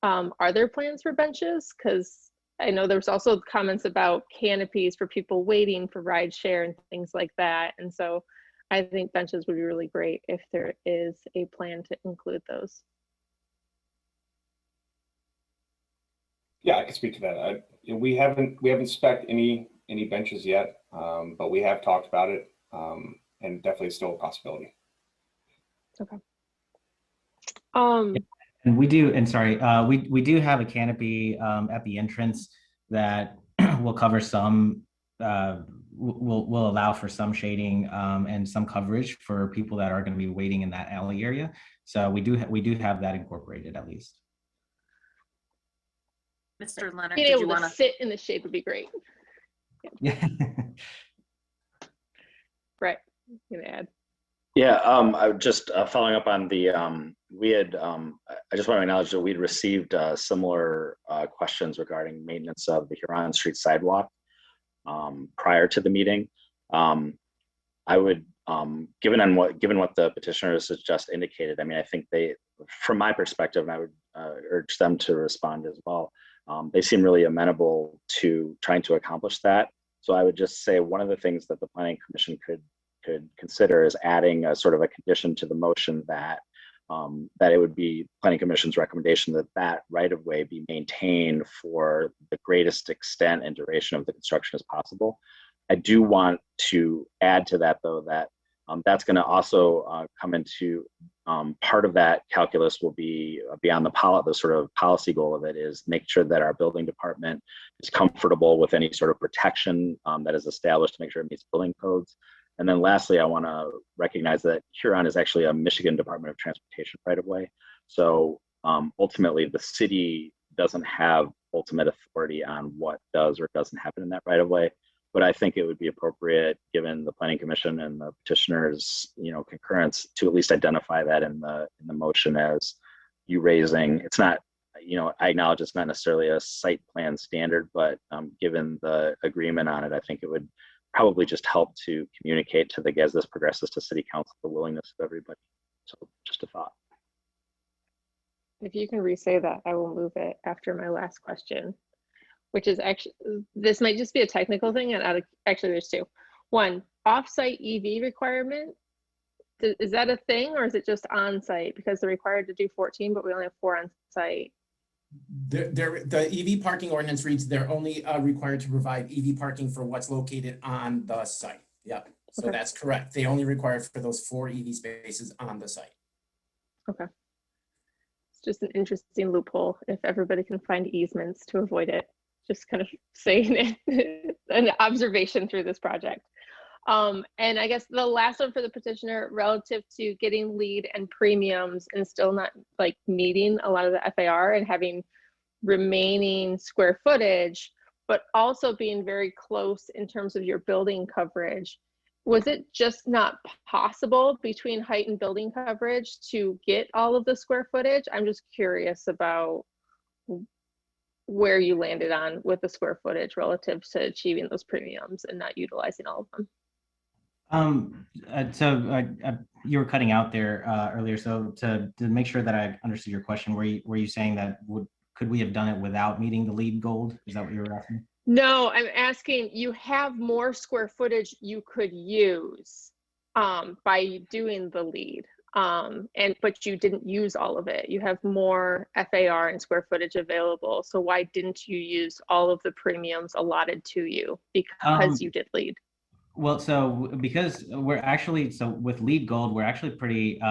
Are there plans for benches? Because I know there's also comments about canopies for people waiting for ride share and things like that. And so I think benches would be really great if there is a plan to include those. Yeah, I can speak to that. We haven't spec'd any benches yet, but we have talked about it, and definitely still a possibility. Okay. And we do, and sorry, we do have a canopy at the entrance that will cover some, will allow for some shading and some coverage for people that are going to be waiting in that alley area. So we do have that incorporated at least. Mr. Leonard, Being did able you want to sit in the shade would be great. Yeah. Right. I'm gonna add. Yeah, I would just following up on the, we had, I just want to acknowledge that we'd received similar questions regarding maintenance of the Huron Street sidewalk prior to the meeting. I would, given what the petitioners has just indicated, I mean, I think they, from my perspective, and I would urge them to respond as well. They seem really amenable to trying to accomplish that. So I would just say one of the things that the Planning Commission could consider is adding a sort of a condition to the motion that that it would be Planning Commission's recommendation that that right of way be maintained for the greatest extent and duration of the construction as possible. I do want to add to that though that that's going to also come into part of that calculus will be beyond the sort of policy goal of it is make sure that our building department is comfortable with any sort of protection that is established to make sure it meets building codes. And then lastly, I want to recognize that Huron is actually a Michigan Department of Transportation right of way. So ultimately the city doesn't have ultimate authority on what does or doesn't happen in that right of way. But I think it would be appropriate, given the Planning Commission and the petitioners, concurrence, to at least identify that in the motion as you raising. It's not, I acknowledge it's not necessarily a site plan standard, but given the agreement on it, I think it would probably just help to communicate to as this progresses to City Council, the willingness of everybody. So just a thought. If you can re-say that, I will move it after my last question, which is actually, this might just be a technical thing, and actually there's two. One, off-site EV requirement, is that a thing or is it just on-site? Because they're required to do 14, but we only have 4 on-site. The EV parking ordinance reads they're only required to provide EV parking for what's located on the site. Yep, so Okay. that's correct. They only require for those 4 EV spaces on the site. Okay. It's just an interesting loophole if everybody can find easements to avoid it. Just kind of saying it, an observation through this project. And I guess the last one for the petitioner relative to getting lead and premiums and still not like meeting a lot of the FAR and having remaining square footage, but also being very close in terms of your building coverage. Was it just not possible between height and building coverage to get all of the square footage? I'm just curious about where you landed on with the square footage relative to achieving those premiums and not utilizing all of them. You were cutting out there earlier. So to make sure that I understood your question, were you saying that could we have done it without meeting the LEED gold? Is that what you were asking? No, I'm asking, you have more square footage you could use by doing the LEED, but you didn't use all of it. You have more FAR and square footage available. So why didn't you use all of the premiums allotted to you because you did LEED? Well, so because we're actually, with LEED gold, we're actually pretty,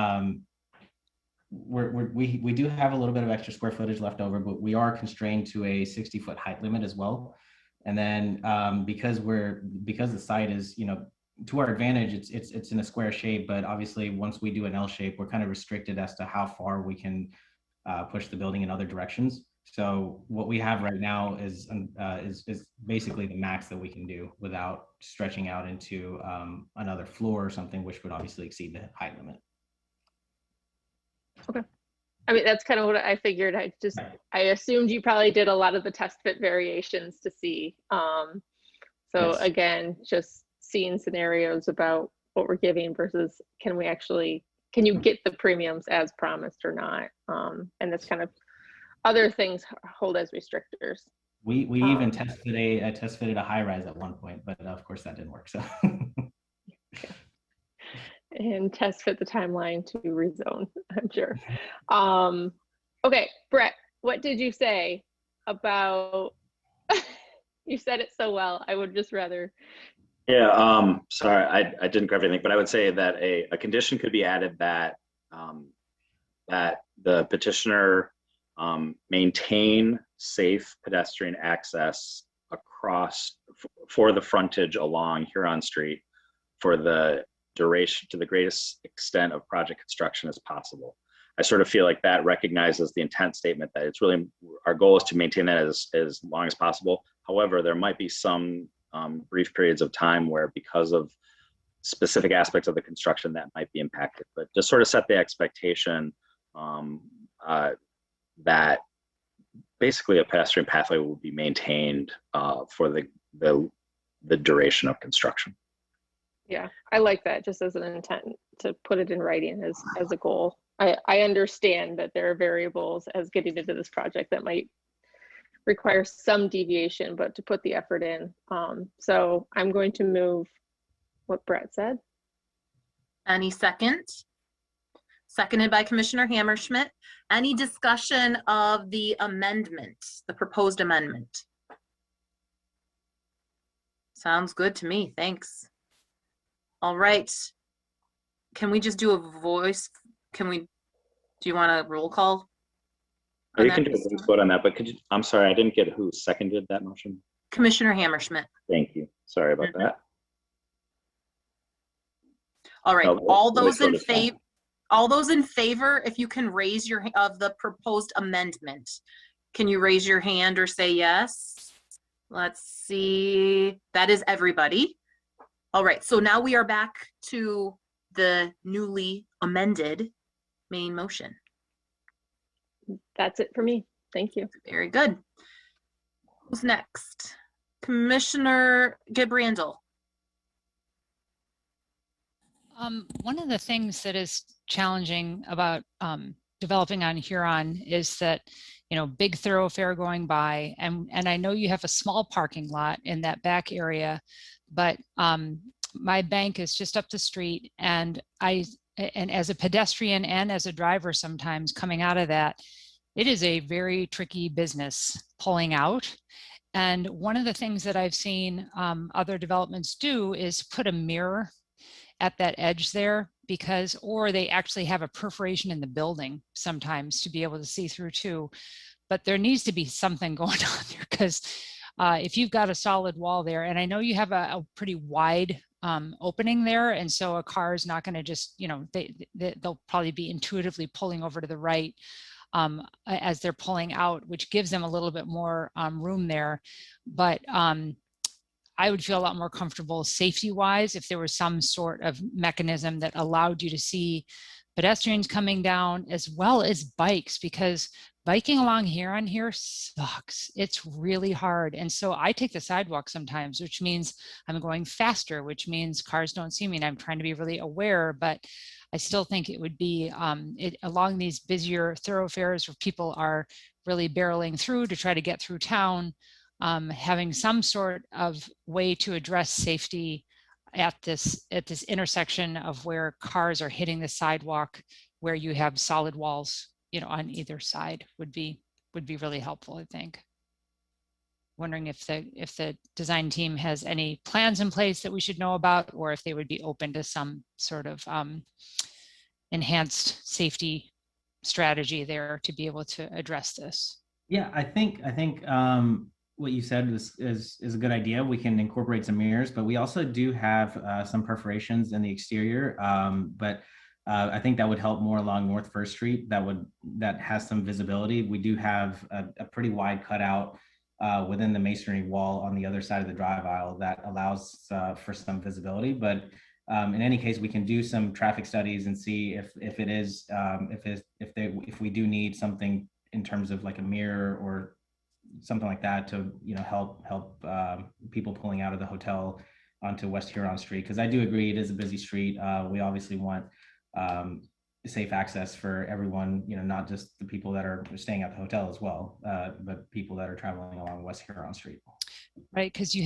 we do have a little bit of extra square footage left over, but we are constrained to a 60-foot height limit as well. And then because the site is, to our advantage, it's in a square shape, but obviously once we do an L shape, we're kind of restricted as to how far we can push the building in other directions. So what we have right now is basically the max that we can do without stretching out into another floor or something, which would obviously exceed the height limit. Okay. I mean, that's kind of what I figured. I assumed you probably did a lot of the test fit variations to see. So Yes. Again, just seeing scenarios about what we're giving versus can you get the premiums as promised or not? And that's kind of other things hold as restrictors. We even tested a high rise at one point, but of course that didn't work. So. And test fit the timeline to rezone, I'm sure. Okay, Brett, what did you say about, you said it so well, I would just rather. Yeah, sorry, I didn't grab anything, but I would say that a condition could be added that that the petitioner maintain safe pedestrian access across for the frontage along Huron Street for the duration to the greatest extent of project construction as possible. I sort of feel like that recognizes the intent statement that it's really our goal is to maintain that as long as possible. However, there might be some brief periods of time where because of specific aspects of the construction that might be impacted, but just sort of set the expectation that basically a pedestrian pathway will be maintained for the duration of construction. Yeah, I like that just as an intent to put it in writing as a goal. I understand that there are variables as getting into this project that might require some deviation, but to put the effort in. So I'm going to move what Brett said. Any second? Seconded by Commissioner Hammerschmidt. Any discussion of the amendment, the proposed amendment? Sounds good to me, thanks. All right. Can we just do a voice? Do you want a roll call? You can do a voice vote on that, but could you, I'm sorry, I didn't get who seconded that motion. Commissioner Hammerschmidt. Thank you. Sorry about that. All right, No, all those voice in vote is fine. favor, all those in favor, if you can raise your, of the proposed amendment, can you raise your hand or say yes? Let's see, that is everybody. All right, so now we are back to the newly amended main motion. That's it for me. Thank you. Very good. Who's next? Commissioner Gabrandel. One of the things that is challenging about developing on Huron is that, big thoroughfare going by, and I know you have a small parking lot in that back area, but my bank is just up the street, and as a pedestrian and as a driver sometimes coming out of that, it is a very tricky business pulling out. And one of the things that I've seen other developments do is put a mirror at that edge there, or they actually have a perforation in the building sometimes to be able to see through too. But there needs to be something going on there, because if you've got a solid wall there, and I know you have a pretty wide opening there, and so a car is not going to just, they'll probably be intuitively pulling over to the right as they're pulling out, which gives them a little bit more room there. But I would feel a lot more comfortable safety-wise if there was some sort of mechanism that allowed you to see pedestrians coming down as well as bikes, because biking along here sucks. It's really hard. And so I take the sidewalk sometimes, which means I'm going faster, which means cars don't see me, and I'm trying to be really aware, but I still think it would be along these busier thoroughfares where people are really barreling through to try to get through town, having some sort of way to address safety at this intersection of where cars are hitting the sidewalk, where you have solid walls, on either side would be really helpful, I think. Wondering if the design team has any plans in place that we should know about, or if they would be open to some sort of enhanced safety strategy there to be able to address this. Yeah, I think what you said is a good idea. We can incorporate some mirrors, but we also do have some perforations in the exterior. But I think that would help more along North First Street. That has some visibility. We do have a pretty wide cutout within the masonry wall on the other side of the drive aisle that allows for some visibility. But in any case, we can do some traffic studies and see if we do need something in terms of like a mirror or something like that to help people pulling out of the hotel onto West Huron Street, because I do agree it is a busy street. We obviously want safe access for everyone, not just the people that are staying at the hotel as well, but people that are traveling along West Huron Street. Right, because you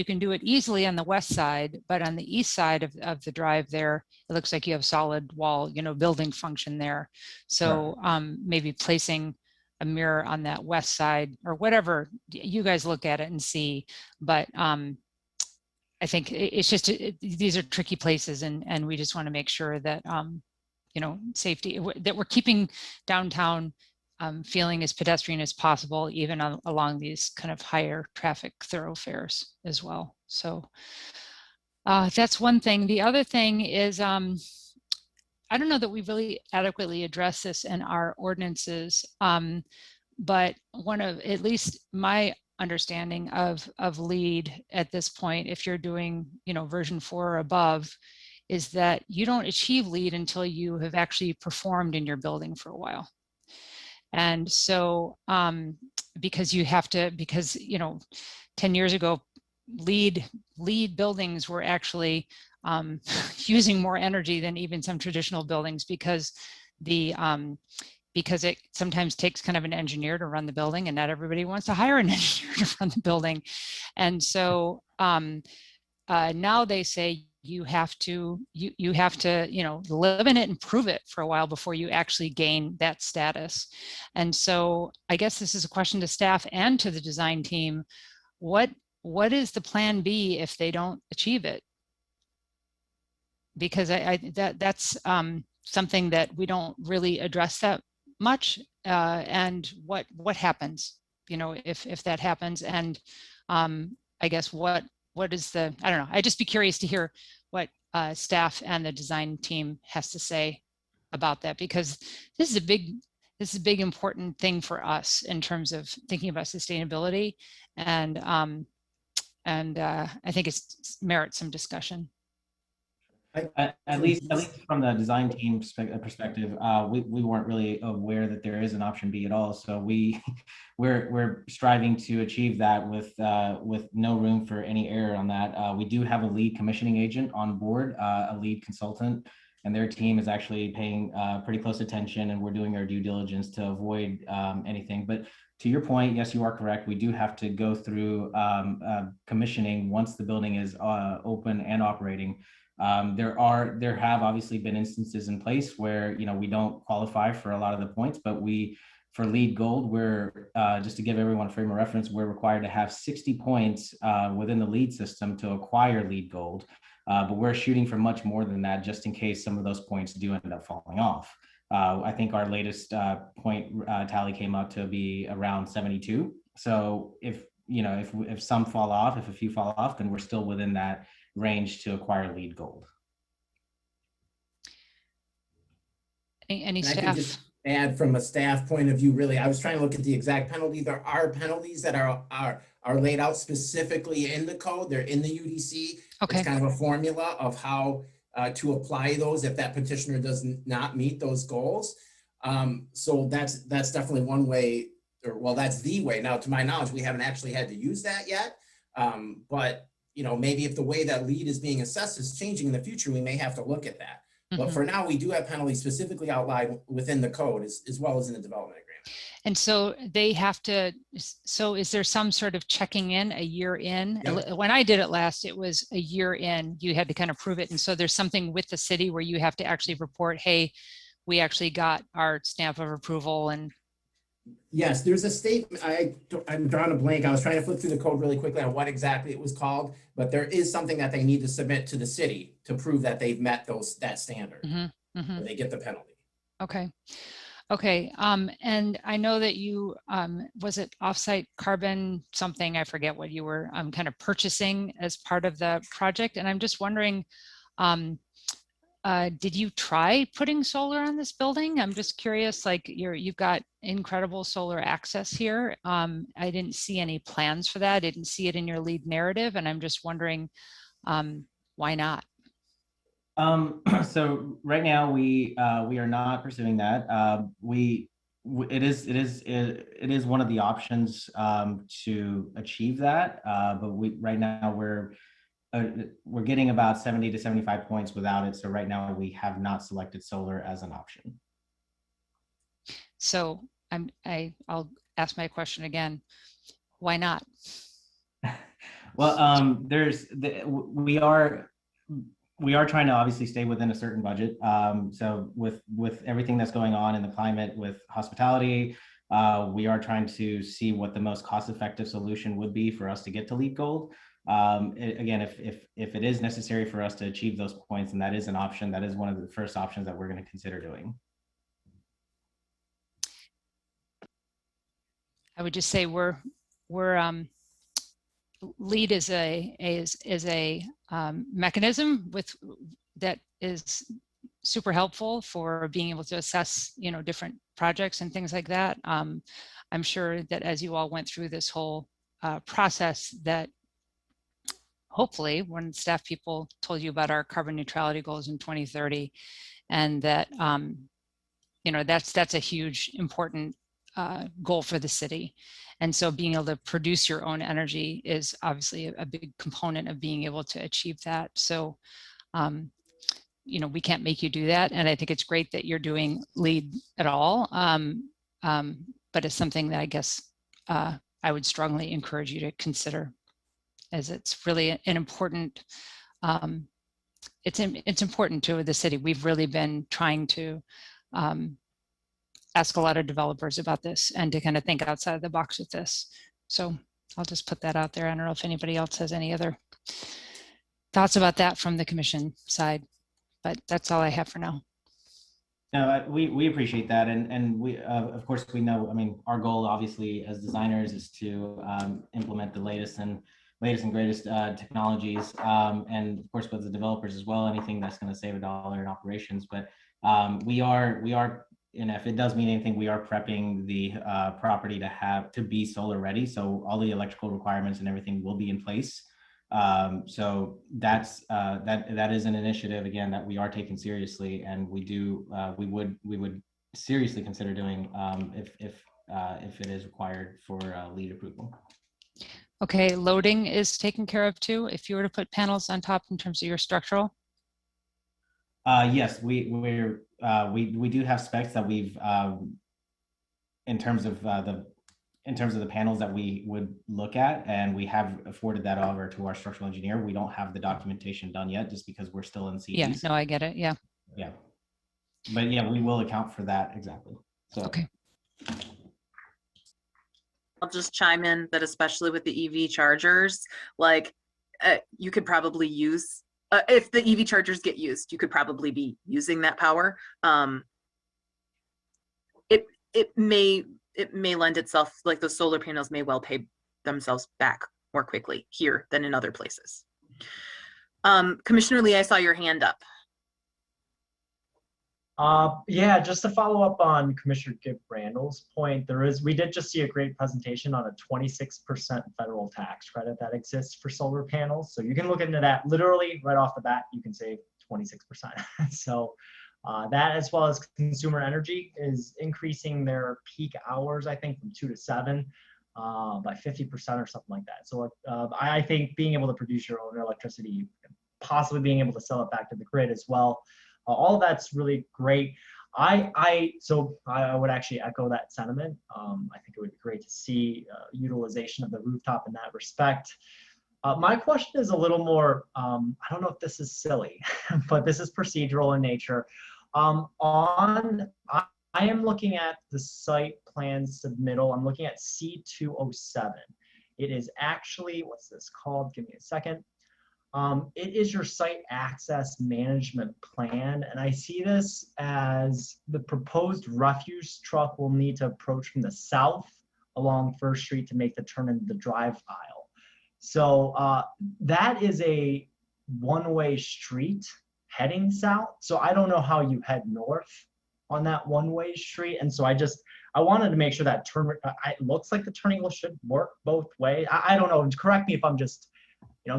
can do it easily on the west side, but on the east side of the drive there, it looks like you have solid wall, building function there. So maybe placing a mirror on that west side or whatever, you guys look at it and see. But I think it's just, these are tricky places, and we just want to make sure that, safety, that we're keeping downtown feeling as pedestrian as possible, even along these kind of higher traffic thoroughfares as well. So that's one thing. The other thing is, I don't know that we've really adequately addressed this in our ordinances, but one of, at least my understanding of LEED at this point, if you're doing, version 4 or above, is that you don't achieve LEED until you have actually performed in your building for a while. And so, because 10 years ago, LEED buildings were actually using more energy than even some traditional buildings, because it sometimes takes kind of an engineer to run the building, and not everybody wants to hire an engineer to run the building. And so now they say you have to live in it and prove it for a while before you actually gain that status. And so I guess this is a question to staff and to the design team. What is the plan B if they don't achieve it? Because that's something that we don't really address that much. And what happens, if that happens? And I guess what is I don't know. I'd just be curious to hear what staff and the design team has to say about that, because this is a big important thing for us in terms of thinking about sustainability, and I think it merits some discussion. At least from the design team perspective, we weren't really aware that there is an option B at all. So we're striving to achieve that with no room for any error on that. We do have a lead commissioning agent on board, a lead consultant, and their team is actually paying pretty close attention, and we're doing our due diligence to avoid anything. But to your point, yes, you are correct. We do have to go through commissioning once the building is open and operating. There have obviously been instances in place where we don't qualify for a lot of the points, but for LEED Gold, we're just to give everyone a frame of reference, we're required to have 60 points within the LEED system to acquire LEED Gold, but we're shooting for much more than that, just in case some of those points do end up falling off. I think our latest point tally came out to be around 72. So if some fall off, if a few fall off, then we're still within that range to acquire LEED Gold. Any And I can staff? just add from a staff point of view, really, I was trying to look at the exact penalty. There are penalties that are laid out specifically in the code. They're in the UDC. Okay. It's kind of a formula of how to apply those if that petitioner does not meet those goals. So that's definitely one way, that's the way. Now, to my knowledge, we haven't actually had to use that yet. But maybe if the way that LEED is being assessed is changing in the future, we may have to look at that. But for now, we do have penalties specifically outlined within the code as well as in the development agreement. And so they have to, so is there some sort of checking in a year in? Yep. When I did it last, it was a year in, you had to kind of prove it. And so there's something with the city where you have to actually report, hey, we actually got our stamp of approval. And yes, there's a statement. I'm drawing a blank. I was trying to flip through the code really quickly on what exactly it was called, but there is something that they need to submit to the city to prove that they've met that standard. Or they get the penalty. Okay. Okay. And I know that you, was it offsite carbon something? I forget what you were kind of purchasing as part of the project. And I'm just wondering, did you try putting solar on this building? I'm just curious, like you've got incredible solar access here. I didn't see any plans for that. I didn't see it in your lead narrative. And I'm just wondering, why not? So right now we are not pursuing that. It is one of the options to achieve that. But right now we're getting about 70 to 75 points without it. So right now we have not selected solar as an option. So I'll ask my question again. Why not? Well, we are trying to obviously stay within a certain budget. So with everything that's going on in the climate with hospitality, we are trying to see what the most cost-effective solution would be for us to get to LEED Gold. Again, if it is necessary for us to achieve those points, and that is an option, that is one of the first options that we're going to consider doing. I would just say we're LEED is a mechanism that is super helpful for being able to assess, different projects and things like that. I'm sure that as you all went through this whole process, that hopefully when staff people told you about our carbon neutrality goals in 2030, and that that's a huge important goal for the city. And so being able to produce your own energy is obviously a big component of being able to achieve that. So, we can't make you do that. And I think it's great that you're doing LEED at all. But it's something that I guess I would strongly encourage you to consider, as it's really an important, it's important to the city. We've really been trying to ask a lot of developers about this and to kind of think outside of the box with this. So I'll just put that out there. I don't know if anybody else has any other thoughts about that from the commission side, but that's all I have for now. No, we appreciate that. And we, of course, we know, our goal obviously as designers is to implement the latest and greatest technologies. And of course, with the developers as well, anything that's going to save $1 in operations. But we are, if it does mean anything, we are prepping the property to be solar ready. So all the electrical requirements and everything will be in place. So that is an initiative, again, that we are taking seriously, and we would seriously consider doing if it is required for LEED approval. Okay, loading is taken care of too. If you were to put panels on top in terms of your structural. Yes, we do have specs that we've in terms of the panels that we would look at, and we have afforded that over to our structural engineer. We don't have the documentation done yet, just because we're still in CDs. Yeah, no, I get it. Yeah. Yeah, but yeah, we will account for that exactly. So okay. I'll just chime in that especially with the EV chargers, you could probably use. If the EV chargers get used, you could probably be using that power. It may lend itself, like those solar panels may well pay themselves back more quickly here than in other places. Commissioner Lee, I saw your hand up. Yeah, just to follow up on Commissioner Gibb Randall's point, we did just see a great presentation on a 26% federal tax credit that exists for solar panels. So you can look into that literally right off the bat, you can save 26%. So that, as well as consumer energy, is increasing their peak hours, I think, from 2 to 7 by 50% or something like that. So I think being able to produce your own electricity, possibly being able to sell it back to the grid as well, all of that's really great. So I would actually echo that sentiment. I think it would be great to see utilization of the rooftop in that respect. My question is a little more, I don't know if this is silly, but this is procedural in nature. I am looking at the site plan submittal. I'm looking at C207. It is actually, what's this called? Give me a second. It is your site access management plan. And I see this as the proposed refuse truck will need to approach from the south along First Street to make the turn into the drive aisle. So that is a one-way street heading south. So I don't know how you head north on that one-way street. And so I wanted to make sure that it looks like the turning lane should work both ways. I don't know, correct me if I'm just,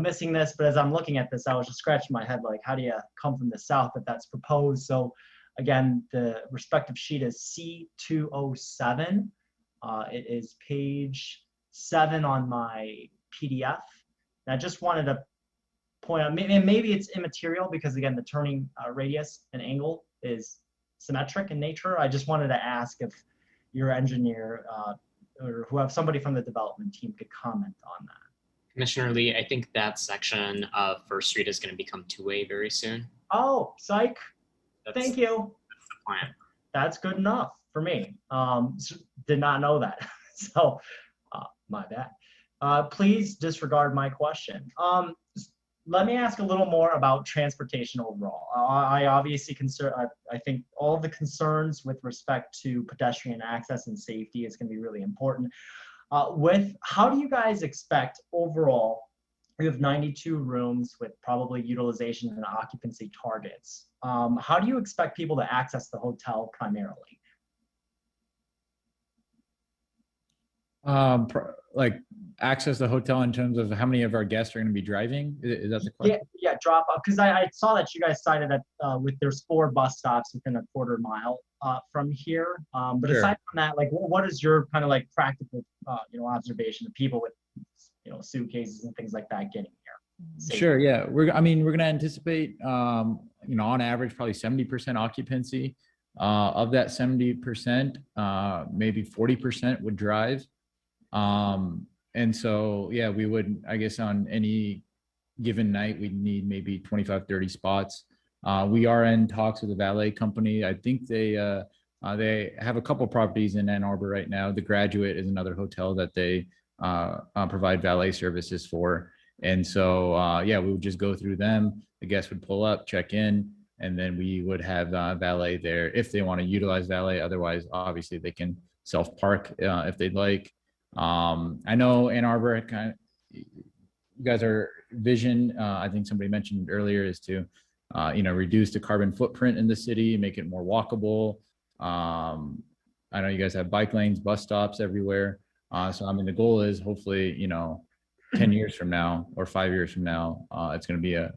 missing this, but as I'm looking at this, I was just scratching my head, like, how do you come from the south if that's proposed? So again, the respective sheet is C207. It is page 7 on my PDF. And I just wanted to point out, maybe it's immaterial because again, the turning radius and angle is symmetric in nature. I just wanted to ask if your engineer or somebody from the development team could comment on that. Commissioner Lee, I think that section of First Street is going to become two-way very soon. Oh, psych. Thank you. That's the plan. That's good enough for me. Did not know that. So my bad. Please disregard my question. Let me ask a little more about transportation overall. I obviously I think all of the concerns with respect to pedestrian access and safety is going to be really important. How do you guys expect overall, we have 92 rooms with probably utilization and occupancy targets. How do you expect people to access the hotel primarily? Like access the hotel in terms of how many of our guests are going to be driving? Is that the question? Yeah, drop off. Because I saw that you guys cited that with there's 4 bus stops within a quarter mile from here. But Sure. Aside from that, like, what is your kind of like practical, observation of people with, suitcases and things like that getting here? Safely? Sure. Yeah. We're going to anticipate, on average, probably 70% occupancy. Of that 70%, maybe 40% would drive. And so, yeah, we would, I guess on any given night, we'd need maybe 25, 30 spots. We are in talks with a valet company. I think they have a couple properties in Ann Arbor right now. The Graduate is another hotel that they provide valet services for. And so, yeah, we would just go through them. The guests would pull up, check in, and then we would have valet there if they want to utilize valet. Otherwise, obviously, they can self-park if they'd like. I know Ann Arbor you guys are vision. I think somebody mentioned earlier is to, reduce the carbon footprint in the city, make it more walkable. I know you guys have bike lanes, bus stops everywhere. So, the goal is hopefully, 10 years from now or 5 years from now, it's going to be a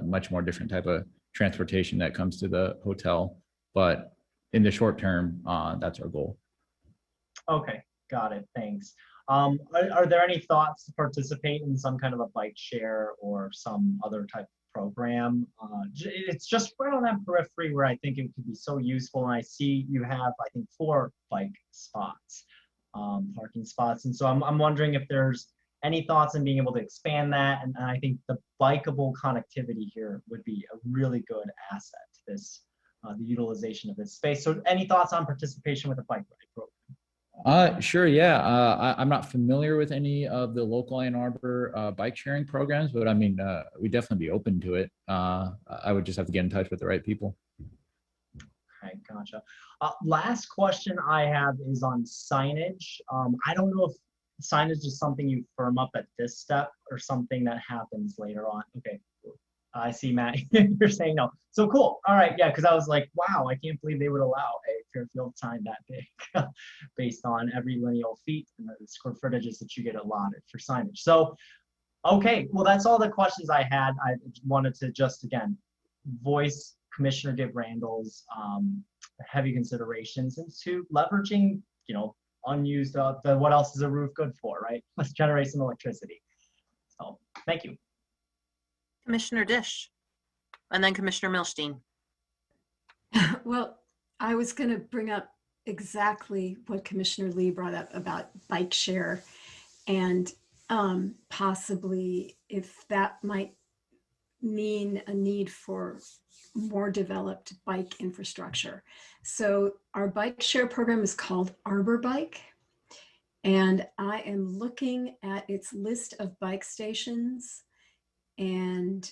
much more different type of transportation that comes to the hotel. But in the short term, that's our goal. Okay. Got it. Thanks. Are there any thoughts to participate in some kind of a bike share or some other type of program? It's just right on that periphery where I think it could be so useful. And I see you have, I think, 4 bike spots, parking spots. And so I'm wondering if there's any thoughts on being able to expand that. And I think the bikeable connectivity here would be a really good asset to this, the utilization of this space. So any thoughts on participation with a bike ride program? Sure. Yeah. I'm not familiar with any of the local Ann Arbor bike sharing programs, but we'd definitely be open to it. I would just have to get in touch with the right people. Okay, gotcha. Last question I have is on signage. I don't know if signage is something you firm up at this step or something that happens later on. Okay. I see, Matt, you're saying no. So cool. All right. Yeah. Cause I was like, wow, I can't believe they would allow a Fairfield sign that big based on every lineal feet and the square footages that you get allotted for signage. So, okay. Well, that's all the questions I had. I wanted to just, again, voice Commissioner Gibb Randall's heavy considerations into leveraging, unused, what else is a roof good for, right? Let's generate some electricity. So thank you. Commissioner Dish, and then Commissioner Milstein. Well, I was going to bring up exactly what Commissioner Lee brought up about bike share and possibly if that might mean a need for more developed bike infrastructure. So our bike share program is called Arbor Bike. And I am looking at its list of bike stations. And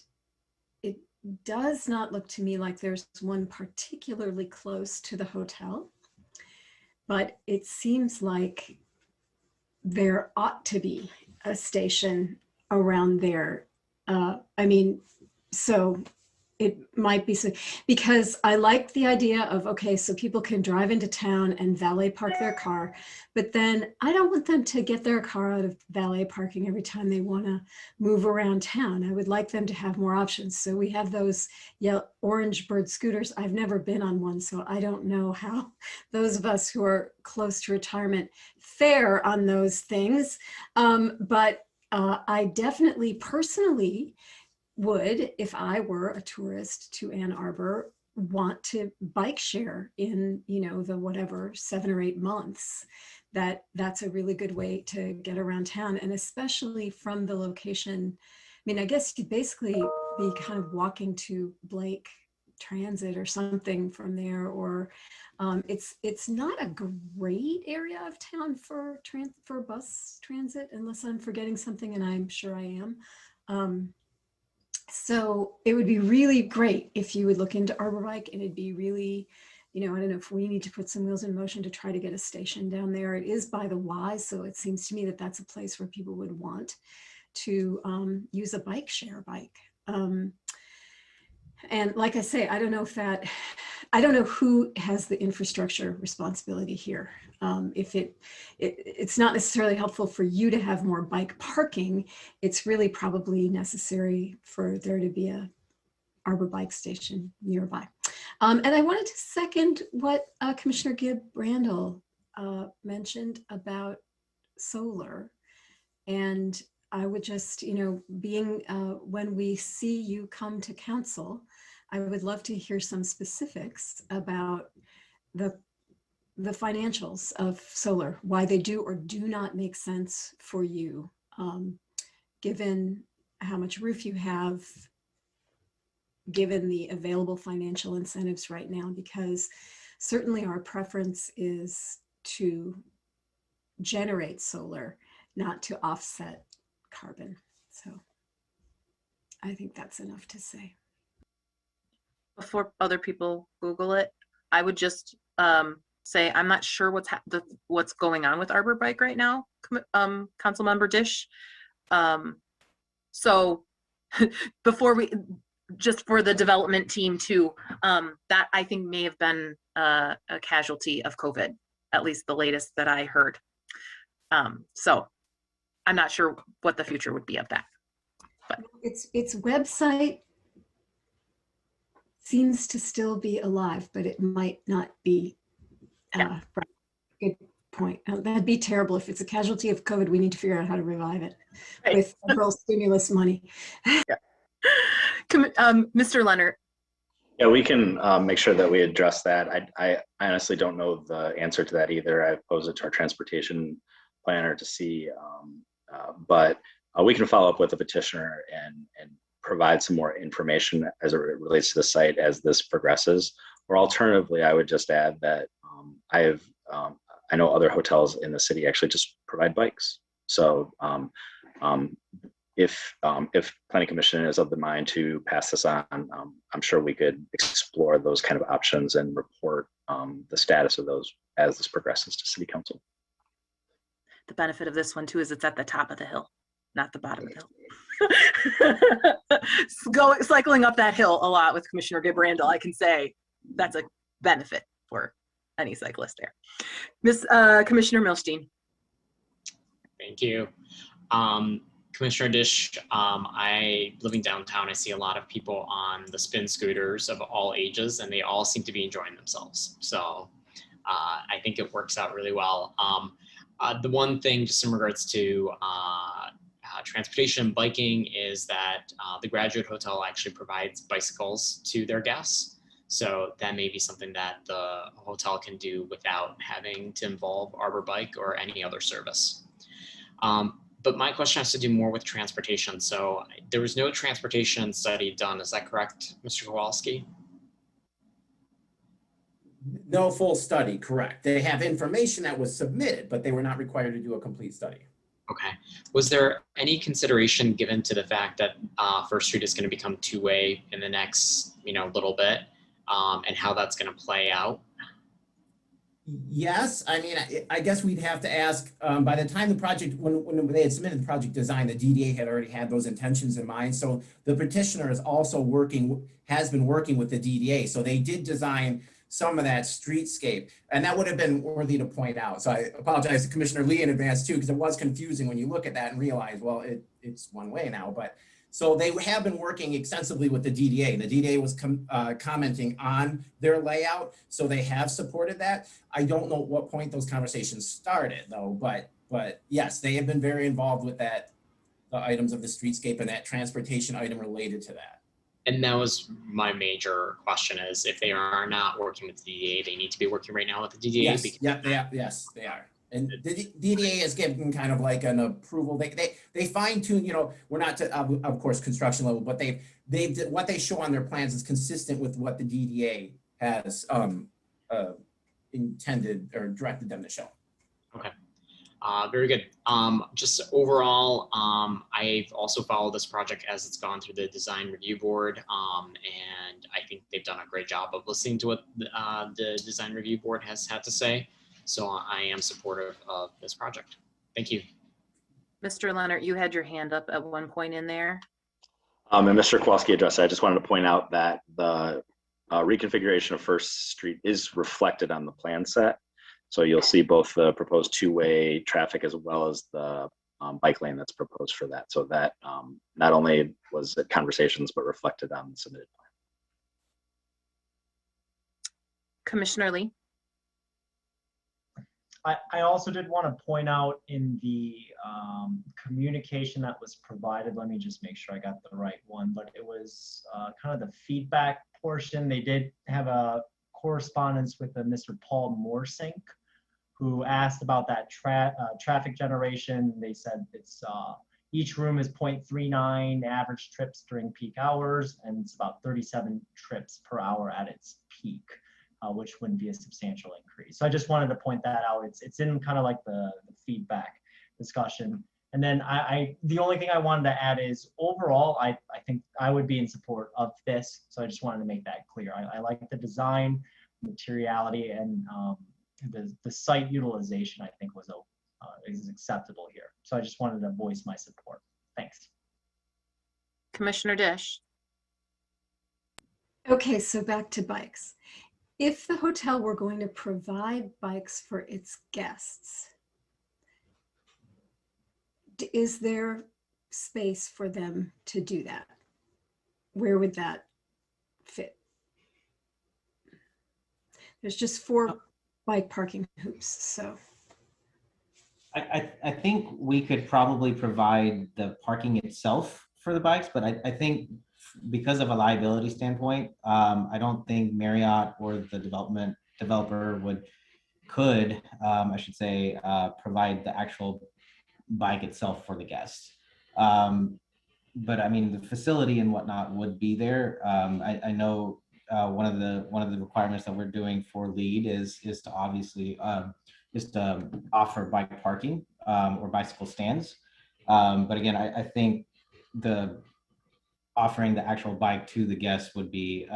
it does not look to me like there's one particularly close to the hotel, but it seems like there ought to be a station around there. I mean, so it might be so, because I like the idea of, okay, so people can drive into town and valet park their car, but then I don't want them to get their car out of valet parking every time they want to move around town. I would like them to have more options. So we have those orange bird scooters. I've never been on one, so I don't know how those of us who are close to retirement fare on those things. But I definitely personally would, if I were a tourist to Ann Arbor, want to bike share in, the whatever 7 or 8 months. That's a really good way to get around town, and especially from the location. I mean, I guess you'd basically be kind of walking to Blake Transit or something from there, or it's not a great area of town for bus transit, unless I'm forgetting something, and I'm sure I am. So it would be really great if you would look into Arbor Bike, and it'd be really, I don't know if we need to put some wheels in motion to try to get a station down there. It is by the Y, so it seems to me that that's a place where people would want to use a bike share bike. And like I say, I don't know who has the infrastructure responsibility here. If it's not necessarily helpful for you to have more bike parking, it's really probably necessary for there to be a Arbor bike station nearby. And I wanted to second what Commissioner Gibb Randall mentioned about solar. And I would just, being when we see you come to council, I would love to hear some specifics about the financials of solar, why they do or do not make sense for you, given how much roof you have, given the available financial incentives right now, because certainly our preference is to generate solar, not to offset carbon. So I think that's enough to say. Before other people Google it, I would just say I'm not sure what's going on with Arbor Bike right now, Councilmember Dish. So before just for the development team too, that I think may have been a casualty of COVID, at least the latest that I heard. So I'm not sure what the future would be of that. But its website seems to still be alive, but it might not be. Right. Good point. That'd be terrible. If it's a casualty of COVID, we need to figure out how to revive it with federal stimulus money. Yeah. Mr. Leonard. Yeah, we can make sure that we address that. I honestly don't know the answer to that either. I posed it to our transportation planner to see, but we can follow up with the petitioner and provide some more information as it relates to the site as this progresses. Or alternatively, I would just add that I know other hotels in the city actually just provide bikes. So if Planning Commission is of the mind to pass this on, I'm sure we could explore those kind of options and report the status of those as this progresses to City Council. The benefit of this one too is it's at the top of the hill, not the bottom of the hill. Cycling up that hill a lot with Commissioner Gibb Randall, I can say that's a benefit for any cyclist there. Commissioner Milstein. Thank you. Commissioner Dish, living downtown, I see a lot of people on the spin scooters of all ages, and they all seem to be enjoying themselves. So I think it works out really well. The one thing just in regards to transportation and biking is that the Graduate Hotel actually provides bicycles to their guests. So that may be something that the hotel can do without having to involve Arbor Bike or any other service. But my question has to do more with transportation. So there was no transportation study done. Is that correct, Mr. Kowalski? No full study, correct. They have information that was submitted, but they were not required to do a complete study. Okay. Was there any consideration given to the fact that First Street is going to become two-way in the next, little bit, and how that's going to play out? Yes, I mean, I guess we'd have to ask, by the time the project, when they had submitted the project design, the DDA had already had those intentions in mind. So the petitioner is also has been working with the DDA. So they did design some of that streetscape, and that would have been worthy to point out. So I apologize to Commissioner Lee in advance too, because it was confusing when you look at that and realize, well, it's one way now. But so they have been working extensively with the DDA. The DDA was commenting on their layout, so they have supported that. I don't know at what point those conversations started though, but yes, they have been very involved with that, the items of the streetscape and that transportation item related to that. And that was my major question: is if they are not working with the DDA, they need to be working right now with the DDA. Yes, yes, they are. And the DDA has given kind of like an approval. They fine tune. We're not to, of course, construction level, but what they show on their plans is consistent with what the DDA has intended or directed them to show. Okay. Very good. Just overall, I've also followed this project as it's gone through the design review board, and I think they've done a great job of listening to what the design review board has had to say. So I am supportive of this project. Thank you. Mr. Leonard, you had your hand up at one point in there. And Mr. Kowalski addressed it. I just wanted to point out that the reconfiguration of First Street is reflected on the plan set. So you'll see both the proposed two-way traffic as well as the bike lane that's proposed for that. So that not only was it conversations, but reflected on the submitted plan. Commissioner Lee. I also did want to point out in the communication that was provided, let me just make sure I got the right one, but it was kind of the feedback portion. They did have a correspondence with Mr. Paul Morsink, who asked about that traffic generation. They said it's each room is 0.39 average trips during peak hours, and it's about 37 trips per hour at its peak. Which wouldn't be a substantial increase. So I just wanted to point that out. It's in kind of like the feedback discussion. And then the only thing I wanted to add is overall, I think I would be in support of this. So I just wanted to make that clear. I like the design, materiality, and the site utilization, I think is acceptable here. So I just wanted to voice my support. Thanks. Commissioner Dish. Okay, so back to bikes. If the hotel were going to provide bikes for its guests, is there space for them to do that? Where would that fit? There's just 4 bike parking hoops, so. I think we could probably provide the parking itself for the bikes, but I think because of a liability standpoint, I don't think Marriott or the developer could provide the actual bike itself for the guests. But I mean, the facility and whatnot would be there. I know one of the requirements that we're doing for LEED is to obviously just offer bike parking or bicycle stands. But again, I think offering the actual bike to the guests would be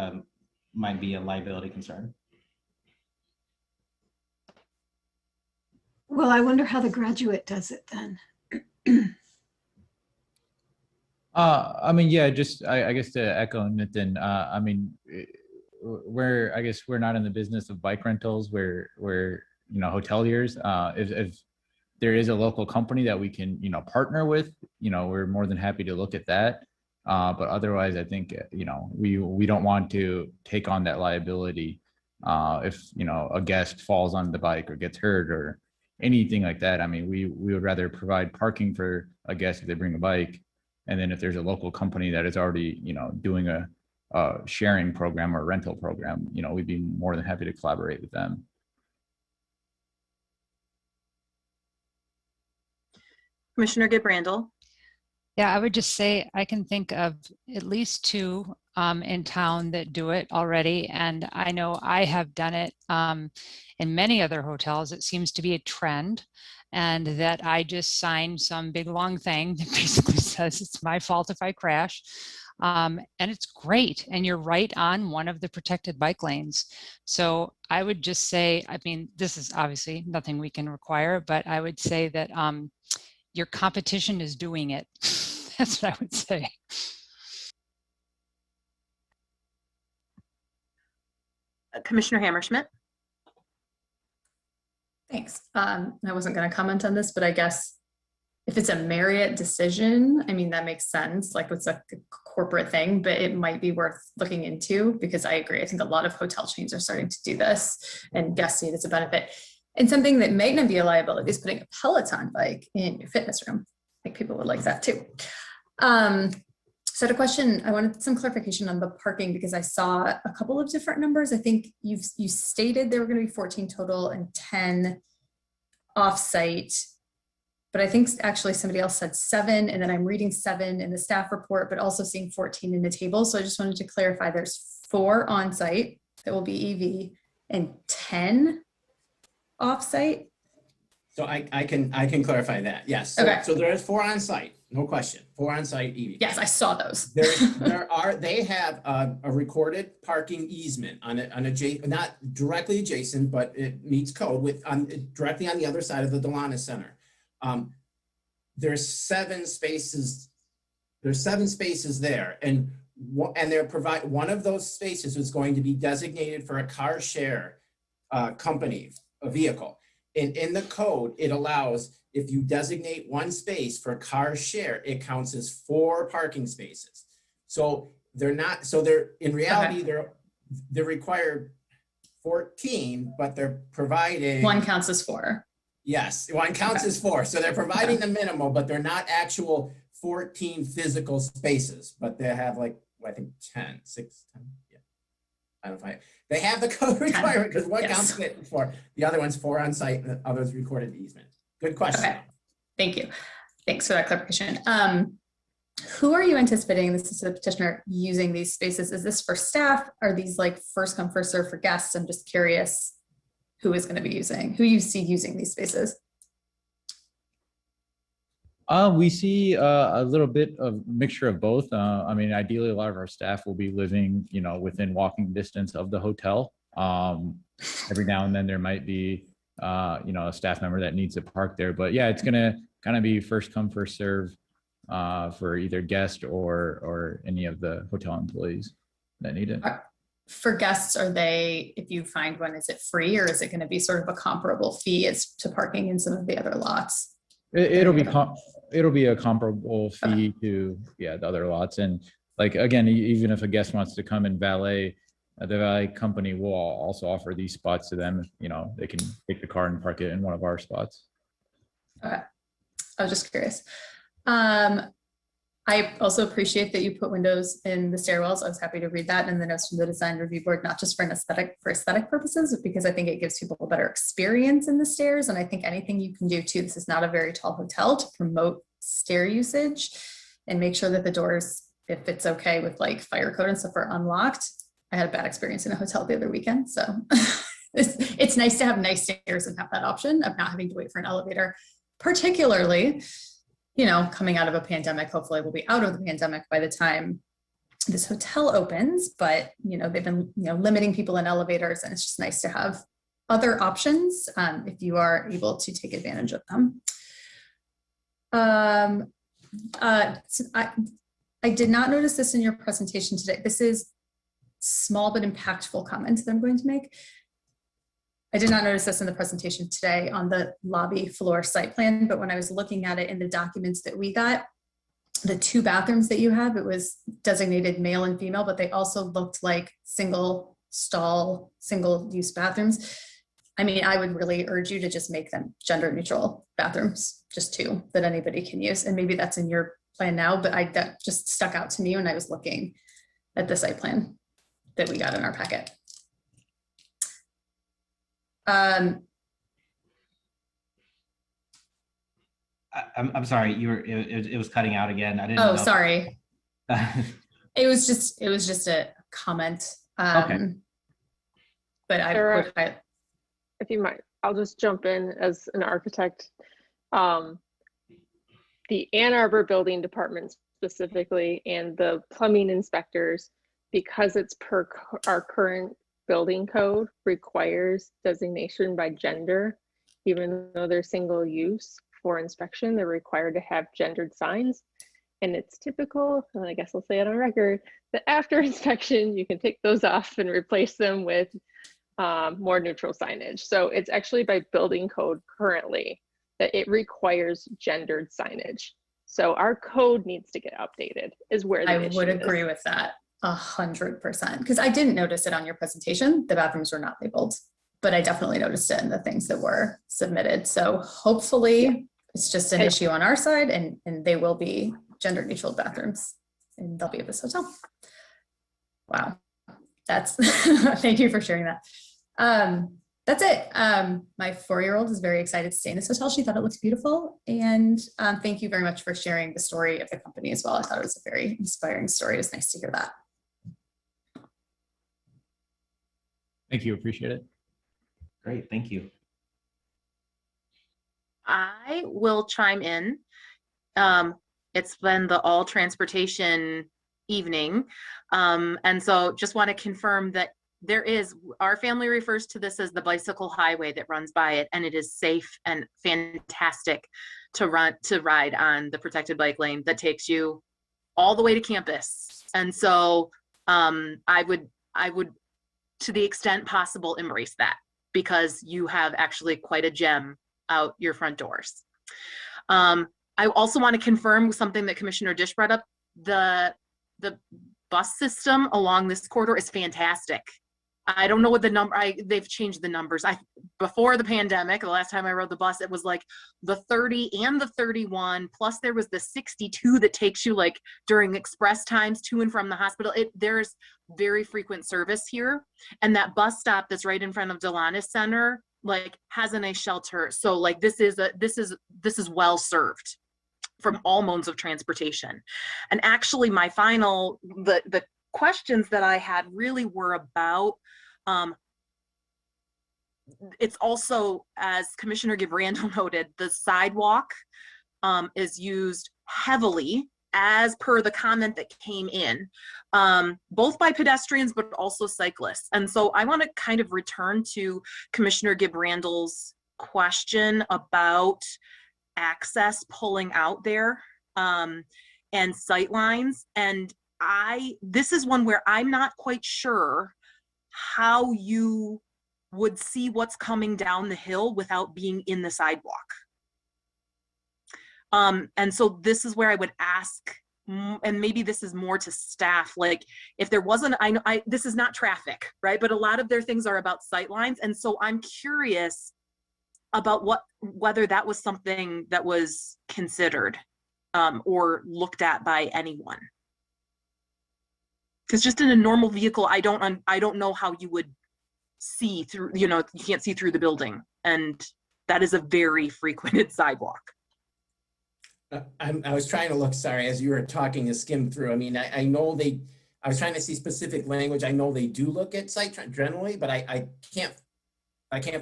might be a liability concern. Well, I wonder how the graduate does it then. I mean, yeah, just I guess to echo Nitin, I mean, we're not in the business of bike rentals. We're hoteliers. If there is a local company that we can partner with, we're more than happy to look at that. But otherwise, I think we don't want to take on that liability if a guest falls on the bike or gets hurt or anything like that. I mean, we would rather provide parking for a guest if they bring a bike, and then if there's a local company that is already doing a sharing program or rental program, we'd be more than happy to collaborate with them. Commissioner Gibrandl. Yeah, I would just say I can think of at least two in town that do it already. And I know I have done it in many other hotels. It seems to be a trend. And that I just sign some big long thing that basically says it's my fault if I crash. And it's great. And you're right on one of the protected bike lanes. So I would just say, I mean, this is obviously nothing we can require, but I would say that your competition is doing it. That's what I would say. Commissioner Hammerschmidt. Thanks. I wasn't going to comment on this, but I guess if it's a Marriott decision, I mean, that makes sense. Like it's a corporate thing, but it might be worth looking into because I agree. I think a lot of hotel chains are starting to do this and guests see it as a benefit. And something that might not be a liability is putting a Peloton bike in your fitness room. I think people would like that too. So I had a question. I wanted some clarification on the parking because I saw a couple of different numbers. I think you stated there were going to be 14 total and 10 off-site, but I think actually somebody else said 7, and then I'm reading 7 in the staff report, but also seeing 14 in the table. So I just wanted to clarify there's 4 on-site that will be EV and 10 off-site. So I can clarify that. Yes. So, Okay. So there is 4 on site, no question. 4 on site EV. Yes, I saw those. They have a recorded parking easement on not directly adjacent, but it meets code with directly on the other side of the Delana Center. There's 7 spaces. There's 7 spaces there, and one of those spaces is going to be designated for a car share company, a vehicle. And in the code, it allows, if you designate 1 space for car share, it counts as 4 parking spaces. So they're in reality, Okay. they're required 14, but they're providing. 1 counts as 4. Yes, 1 counts as 4. So they're providing the minimal, but they're not actual 14 physical spaces, but they have like, I think 10, 6, 10. Yeah. I don't know if they have the code requirement because 1 counts as 4. The other one's 4 on site and the other's recorded easement. Good question. Okay. Thank you. Thanks for that clarification. Who are you anticipating, this is the petitioner, using these spaces? Is this for staff? Are these like first come, first serve for guests? I'm just curious who is going to be who you see using these spaces. We see a little bit of mixture of both. I mean, ideally, a lot of our staff will be living, within walking distance of the hotel. Every now and then there might be, a staff member that needs to park there. But yeah, it's going to kind of be first come, first serve for either guest or any of the hotel employees that need it. For guests, if you find one, is it free or is it going to be sort of a comparable fee as to parking in some of the other lots? It'll be a comparable fee to the other lots. And like, again, even if a guest wants to come and valet, the valet company will also offer these spots to them. They can take the car and park it in one of our spots. Okay. I was just curious. I also appreciate that you put windows in the stairwells. I was happy to read that in the notes from the design review board, not just for aesthetic purposes, but because I think it gives people a better experience in the stairs. And I think anything you can do too, this is not a very tall hotel, to promote stair usage and make sure that the doors, if it's okay with like fire code and stuff, are unlocked. I had a bad experience in a hotel the other weekend. So it's nice to have nice stairs and have that option of not having to wait for an elevator, particularly coming out of a pandemic. Hopefully we'll be out of the pandemic by the time this hotel opens, but they've been limiting people in elevators, and it's just nice to have other options if you are able to take advantage of them. So I did not notice this in your presentation today. This is small but impactful comments that I'm going to make. I did not notice this in the presentation today on the lobby floor site plan, but when I was looking at it in the documents that we got, the 2 bathrooms that you have, it was designated male and female, but they also looked like single stall, single use bathrooms. I mean, I would really urge you to just make them gender neutral bathrooms, just 2 that anybody can use. And maybe that's in your plan now, but that just stuck out to me when I was looking at the site plan that we got in our packet. I'm sorry, it was cutting out again. I didn't Oh, know. sorry. It was just a comment. Okay. But I Sarah, would, if you might, I'll just jump in as an architect. The Ann Arbor Building Department specifically, and the plumbing inspectors, because it's per our current building code, requires designation by gender. Even though they're single use for inspection, they're required to have gendered signs. And it's typical, and I guess I'll say it on record, that after inspection, you can take those off and replace them with more neutral signage. So it's actually by building code currently that it requires gendered signage. So our code needs to get updated is where the I issue would is. agree with that 100%, because I didn't notice it on your presentation. The bathrooms were not labeled, but I definitely noticed it in the things that were submitted. So hopefully it's just an issue on our side, and they will be gender neutral bathrooms, and they'll be at this hotel. Wow, that's thank you for sharing that. That's it. My 4-year-old is very excited to stay in this hotel. She thought it looked beautiful. And thank you very much for sharing the story of the company as well. I thought it was a very inspiring story. It was nice to hear that. Thank you. Appreciate it. Great. Thank you. I will chime in. It's been the all transportation evening. And so just want to confirm that there is, our family refers to this as the bicycle highway that runs by it, and it is safe and fantastic to ride on the protected bike lane that takes you all the way to campus. And so I would, to the extent possible, embrace that, because you have actually quite a gem out your front doors. I also want to confirm something that Commissioner Dish brought up. The bus system along this corridor is fantastic. I don't know what the number, they've changed the numbers. Before the pandemic, the last time I rode the bus, it was like the 30 and the 31, plus there was the 62 that takes you like during express times to and from the hospital. There's very frequent service here. And that bus stop that's right in front of Delanis Center, like, has a nice shelter. So like this is well served from all modes of transportation. And actually my final, the questions that I had really were about, it's also, as Commissioner Gibrando noted, the sidewalk is used heavily as per the comment that came in, both by pedestrians, but also cyclists. And so I want to kind of return to Commissioner Gibrando's question about access pulling out there and sight lines. And this is one where I'm not quite sure how you would see what's coming down the hill without being in the sidewalk. And so this is where I would ask, and maybe this is more to staff, like if there wasn't, this is not traffic, right? But a lot of their things are about sight lines. And so I'm curious about whether that was something that was considered or looked at by anyone. Because just in a normal vehicle, I don't know how you would see through, you can't see through the building. And that is a very frequented sidewalk. I was trying to look, sorry, as you were talking to skim through. I mean, I know I was trying to see specific language. I know they do look at site generally, but I can't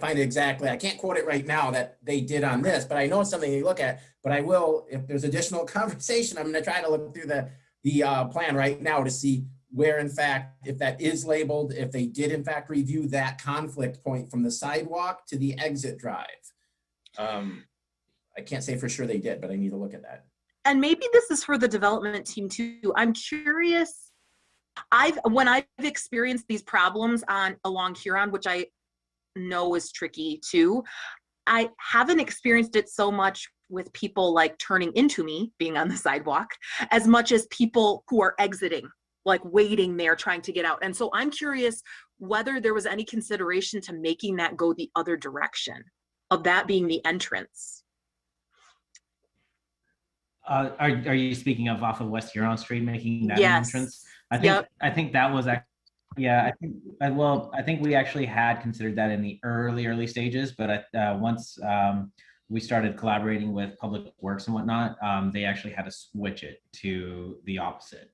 find it exactly. I can't quote it right now that they did on this, but I know it's something they look at. But I will, if there's additional conversation, I'm going to try to look through the plan right now to see where, in fact, if that is labeled, if they did, in fact, review that conflict point from the sidewalk to the exit drive. I can't say for sure they did, but I need to look at that. And maybe this is for the development team too. I'm curious. When I've experienced these problems along Huron, which I know is tricky too, I haven't experienced it so much with people like turning into me being on the sidewalk as much as people who are exiting, like waiting there trying to get out. And so I'm curious whether there was any consideration to making that go the other direction, of that being the entrance. Are you speaking of off of West Huron Street, making that Yes. entrance? Yep. I think that was yeah. I think we actually had considered that in the early stages, but once we started collaborating with Public Works and whatnot, they actually had to switch it to the opposite.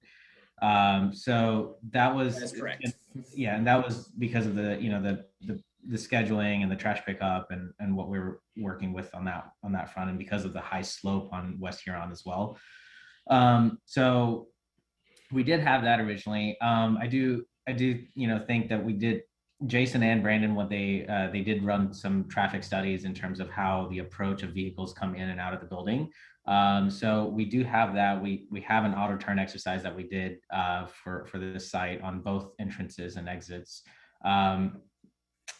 So that was That's correct. Yeah, and that was because of the, you know, the scheduling and the trash pickup and what we were working with on that front, and because of the high slope on West Huron as well. So we did have that originally. I do, you know, think that we did, Jason and Brandon, what they did run some traffic studies in terms of how the approach of vehicles come in and out of the building. So we do have that. We have an auto turn exercise that we did for this site on both entrances and exits.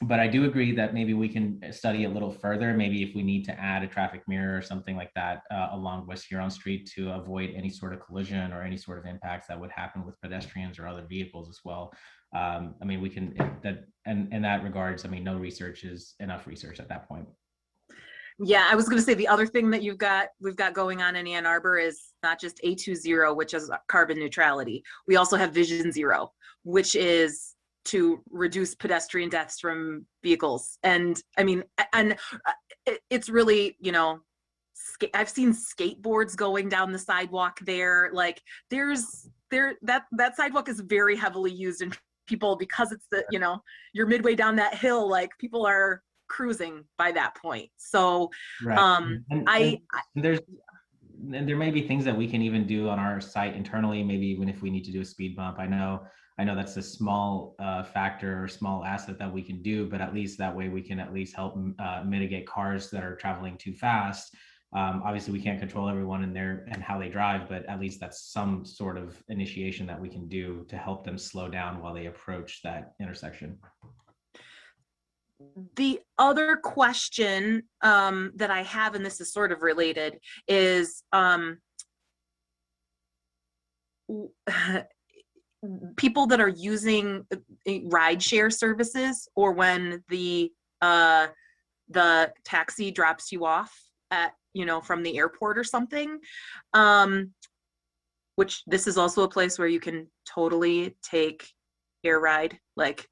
But I do agree that maybe we can study a little further, maybe if we need to add a traffic mirror or something like that along West Huron Street to avoid any sort of collision or any sort of impacts that would happen with pedestrians or other vehicles as well. I mean, we can, that, and in that regards, I mean, no research is enough research at that point. Yeah, I was going to say the other thing that we've got going on in Ann Arbor is not just A20, which is carbon neutrality. We also have Vision Zero, which is to reduce pedestrian deaths from vehicles. And I mean, and it's really, you know, I've seen skateboards going down the sidewalk there. Like that sidewalk is very heavily used in people because it's the, you know, you're midway down that hill, like people are cruising by that point. So right. And there may be things that we can even do on our site internally, maybe even if we need to do a speed bump. I know that's a small factor or small asset that we can do, but at least that way we can at least help mitigate cars that are traveling too fast. Obviously we can't control everyone in there and how they drive, but at least that's some sort of initiation that we can do to help them slow down while they approach that intersection. The other question that I have, and this is sort of related, is people that are using rideshare services, or when the taxi drops you off at, you know, from the airport or something, which this is also a place where you can totally take air ride. Like,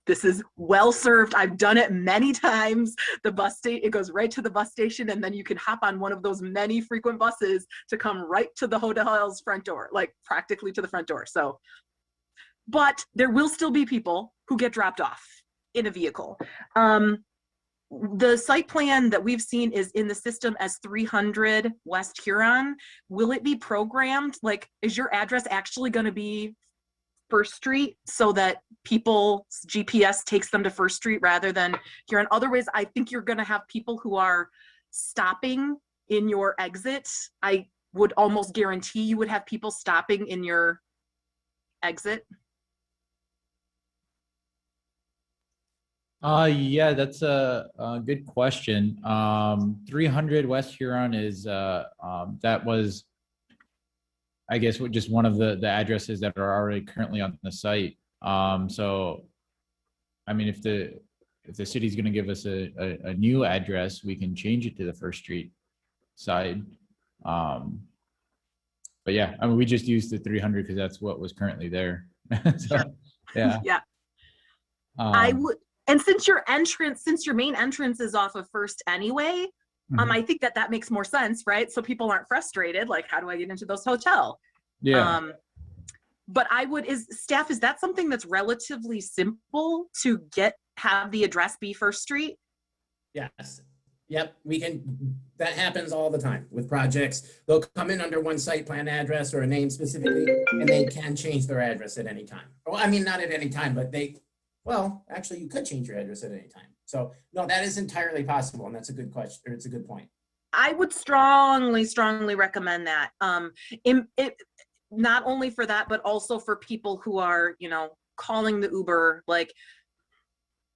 this is well served. I've done it many times. The bus station, it goes right to the bus station, and then you can hop on one of those many frequent buses to come right to the hotel's front door, like practically to the front door. So, but there will still be people who get dropped off in a vehicle. The site plan that we've seen is in the system as 300 West Huron. Will it be programmed? Like, is your address actually going to be First Street so that people's GPS takes them to First Street rather than Huron? Other ways, I think you're going to have people who are stopping in your exit. I would almost guarantee you would have people stopping in your exit. Yeah, that's a good question. 300 West Huron is that was, I guess, just one of the addresses that are already currently on the site. So, I mean, if the city's going to give us a new address, we can change it to the First Street side. But yeah, I mean, we just used the 300 because that's what was currently there. So, yeah. Yeah. I would. And since your main entrance is off of First anyway, I think that makes more sense, right? So people aren't frustrated, like, how do I get into this hotel? Yeah. But is that something that's relatively simple to have the address be First Street? Yes. Yep, we can, that happens all the time with projects. They'll come in under one site plan address or a name specifically, and they can change their address at any time. Well, I mean, not at any time, but well, actually you could change your address at any time. So no, that is entirely possible. And that's a good question, or it's a good point. I would strongly recommend that. Not only for that, but also for people who are, you know, calling the Uber. Like,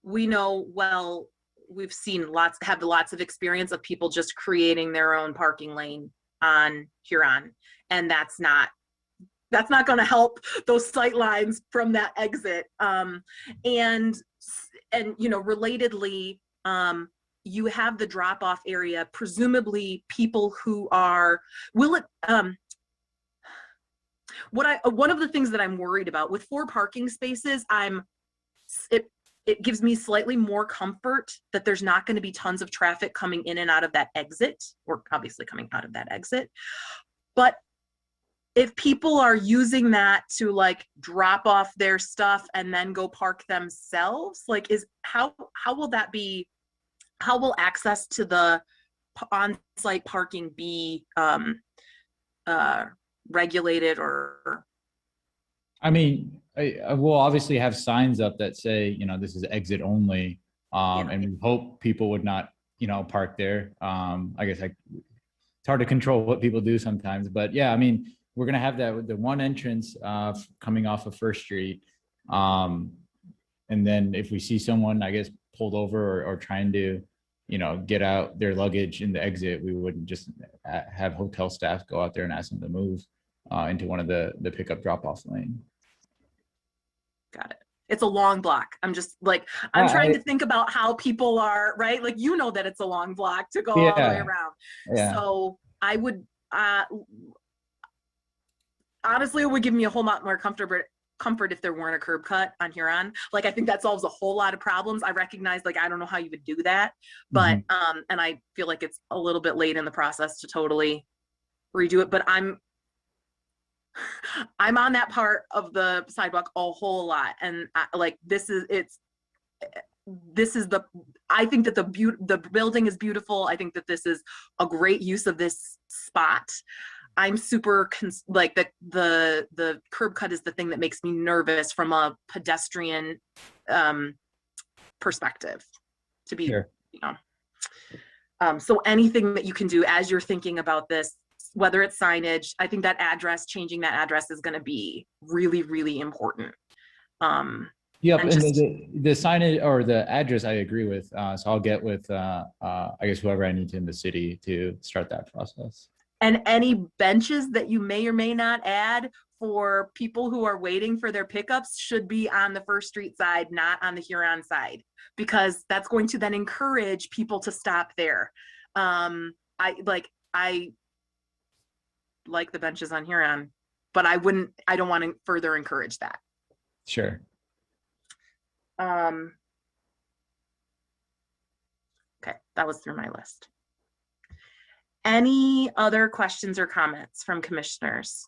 we know, well, we've seen lots of experience of people just creating their own parking lane on Huron. And that's not going to help those sight lines from that exit. And you know, relatedly, you have the drop-off area, presumably people who are, one of the things that I'm worried about with 4 parking spaces, it gives me slightly more comfort that there's not going to be tons of traffic coming in and out of that exit, or obviously coming out of that exit. But if people are using that to like drop off their stuff and then go park themselves, like how will that be, how will access to the on-site parking be regulated? Or I mean, I will obviously have signs up that say, you know, this is exit only. And we hope people would not, you know, park there. I guess it's hard to control what people do sometimes, but yeah, I mean, we're gonna have that with the one entrance coming off of First Street. And then if we see someone, I guess, pulled over or trying to, you know, get out their luggage in the exit, we wouldn't just have hotel staff go out there and ask them to move into one of the pickup drop-off lane. Got it. It's a long block. I'm just like, I'm trying to think about how people are, right? Like, you know that it's a long block to go all the way around. Yeah. So I would, honestly, it would give me a whole lot more comfort if there weren't a curb cut on Huron. Like, I think that solves a whole lot of problems. I recognize, like, I don't know how you would do that, but, and I feel like it's a little bit late in the process to totally redo it, but I'm on that part of the sidewalk a whole lot. And like, I think that the building is beautiful. I think that this is a great use of this spot. I'm super like the curb cut is the thing that makes me nervous from a pedestrian perspective, to be, you know. So anything that you can do as you're thinking about this, whether it's signage, I think that address, changing that address is going to be really, really important. Yep, and the signage or the address, I agree with. So I'll get with, I guess, whoever I need to in the city to start that process. And any benches that you may or may not add for people who are waiting for their pickups should be on the First Street side, not on the Huron side, because that's going to then encourage people to stop there. I like the benches on Huron, but I don't want to further encourage that. Sure. Okay, that was through my list. Any other questions or comments from commissioners?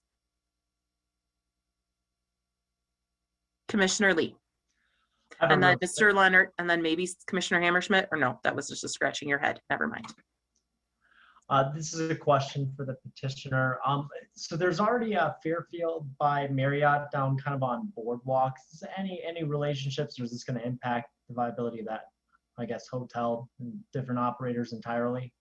Commissioner Lee. And then Mr. Leonard, and then maybe Commissioner Hammerschmidt, or no, that was just a scratching your head. Never mind. This is a question for the petitioner. So there's already a Fairfield by Marriott down kind of on Boardwalk. Is there any relationships, or is this going to impact the viability of that, I guess, hotel and different operators entirely?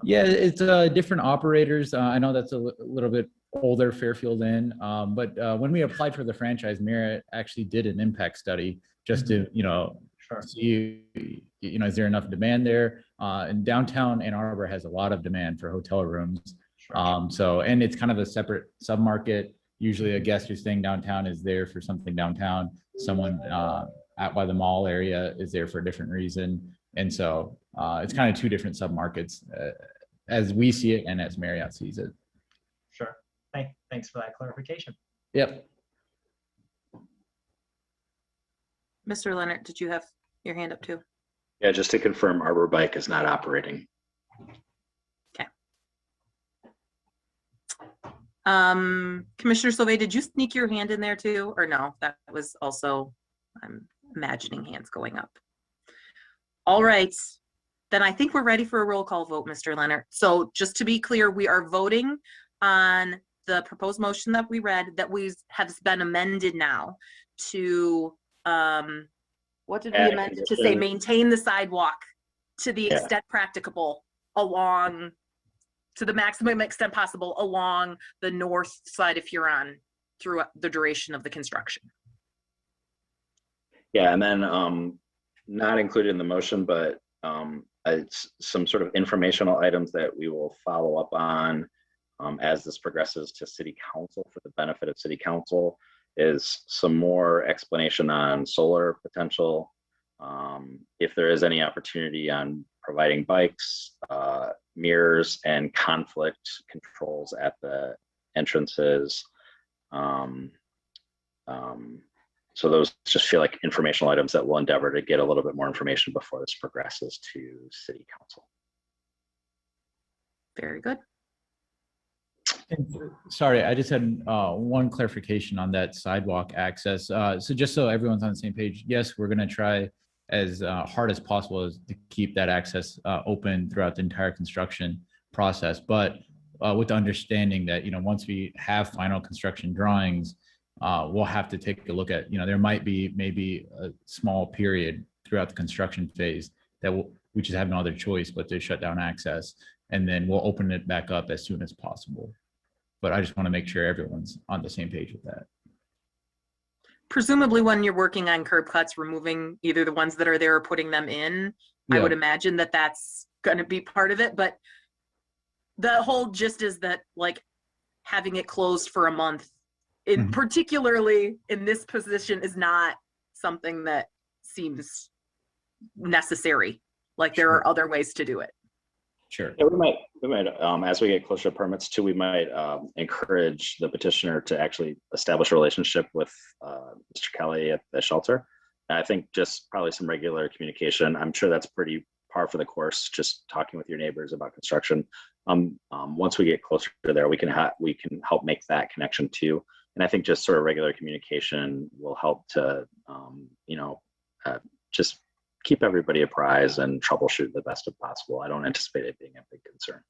Yeah, it's different operators. I know that's a little bit older Fairfield Inn, but when we applied for the franchise, Marriott actually did an impact study just to, you know, see, you know, is there enough demand there? And downtown Ann Arbor has a lot of demand for hotel rooms. So, and it's kind of a separate submarket. Usually a guest who's staying downtown is there for something downtown. Someone out by the mall area is there for a different reason. And so it's kind of two different submarkets as we see it and as Marriott sees it. Sure. Thanks for that clarification. Yep. Mr. Leonard, did you have your hand up too? Yeah, just to confirm, Arbor Bike is not operating. Okay. Commissioner Sauvé, did you sneak your hand in there too? Or no, that was also, I'm imagining hands going up. All right, then I think we're ready for a roll call vote, Mr. Leonard. So just to be clear, we are voting on the proposed motion that we read that has been amended now to, what did we amend it to say? Maintain the sidewalk to the extent practicable along, to the maximum extent possible along the north side of Huron throughout the duration of the construction. Yeah, and then not included in the motion, but it's some sort of informational items that we will follow up on as this progresses to City Council for the benefit of City Council, is some more explanation on solar potential. If there is any opportunity on providing bikes, mirrors, and conflict controls at the entrances. So those just feel like informational items that we'll endeavor to get a little bit more information before this progresses to City Council. Very good. Sorry, I just had one clarification on that sidewalk access. So just so everyone's on the same page, yes, we're going to try as hard as possible to keep that access open throughout the entire construction process. But with the understanding that, once we have final construction drawings, we'll have to take a look at, there might be maybe a small period throughout the construction phase that we just have no other choice but to shut down access. And then we'll open it back up as soon as possible. But I just want to make sure everyone's on the same page with that. Presumably when you're working on curb cuts, removing either the ones that are there or putting them in, I would imagine that that's going to be part of it. But the whole gist is that, like, having it closed for a month, particularly in this position, is not something that seems necessary. Like, there are other ways to do it. Sure. Yeah, we might, as we get closer to permits too, we might encourage the petitioner to actually establish a relationship with Mr. Kelly at the shelter. And I think just probably some regular communication. I'm sure that's pretty par for the course, just talking with your neighbors about construction. Once we get closer to there, we can help make that connection too. And I think just sort of regular communication will help to, just keep everybody apprised and troubleshoot the best of possible. I don't anticipate it being a big concern.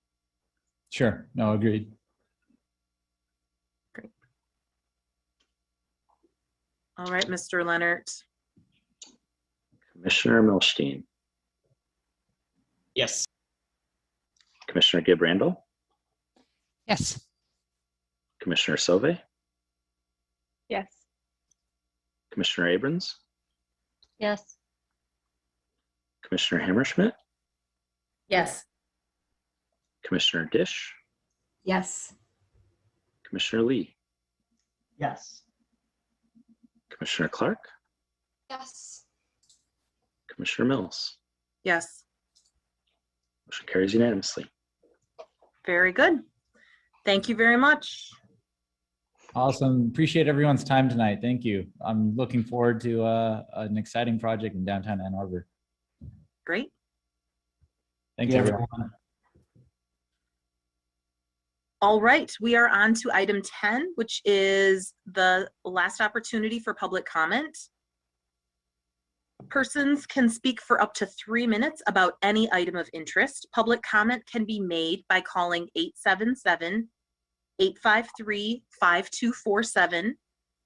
Sure. No, agreed. Great. All right, Mr. Leonard. Commissioner Milstein. Yes. Commissioner Gibb Randall. Yes. Commissioner Sauvé. Yes. Commissioner Abrams. Yes. Commissioner Hammerschmidt. Yes. Commissioner Dish. Yes. Commissioner Lee. Yes. Commissioner Clark. Yes. Commissioner Mills. Yes. Motion carries unanimously. Very good. Thank you very much. Awesome. Appreciate everyone's time tonight. Thank you. I'm looking forward to an exciting project in downtown Ann Arbor. Great. Thanks, everyone. All right, we are on to item 10, which is the last opportunity for public comment. Persons can speak for up to 3 minutes about any item of interest. Public comment can be made by calling 877-853-5247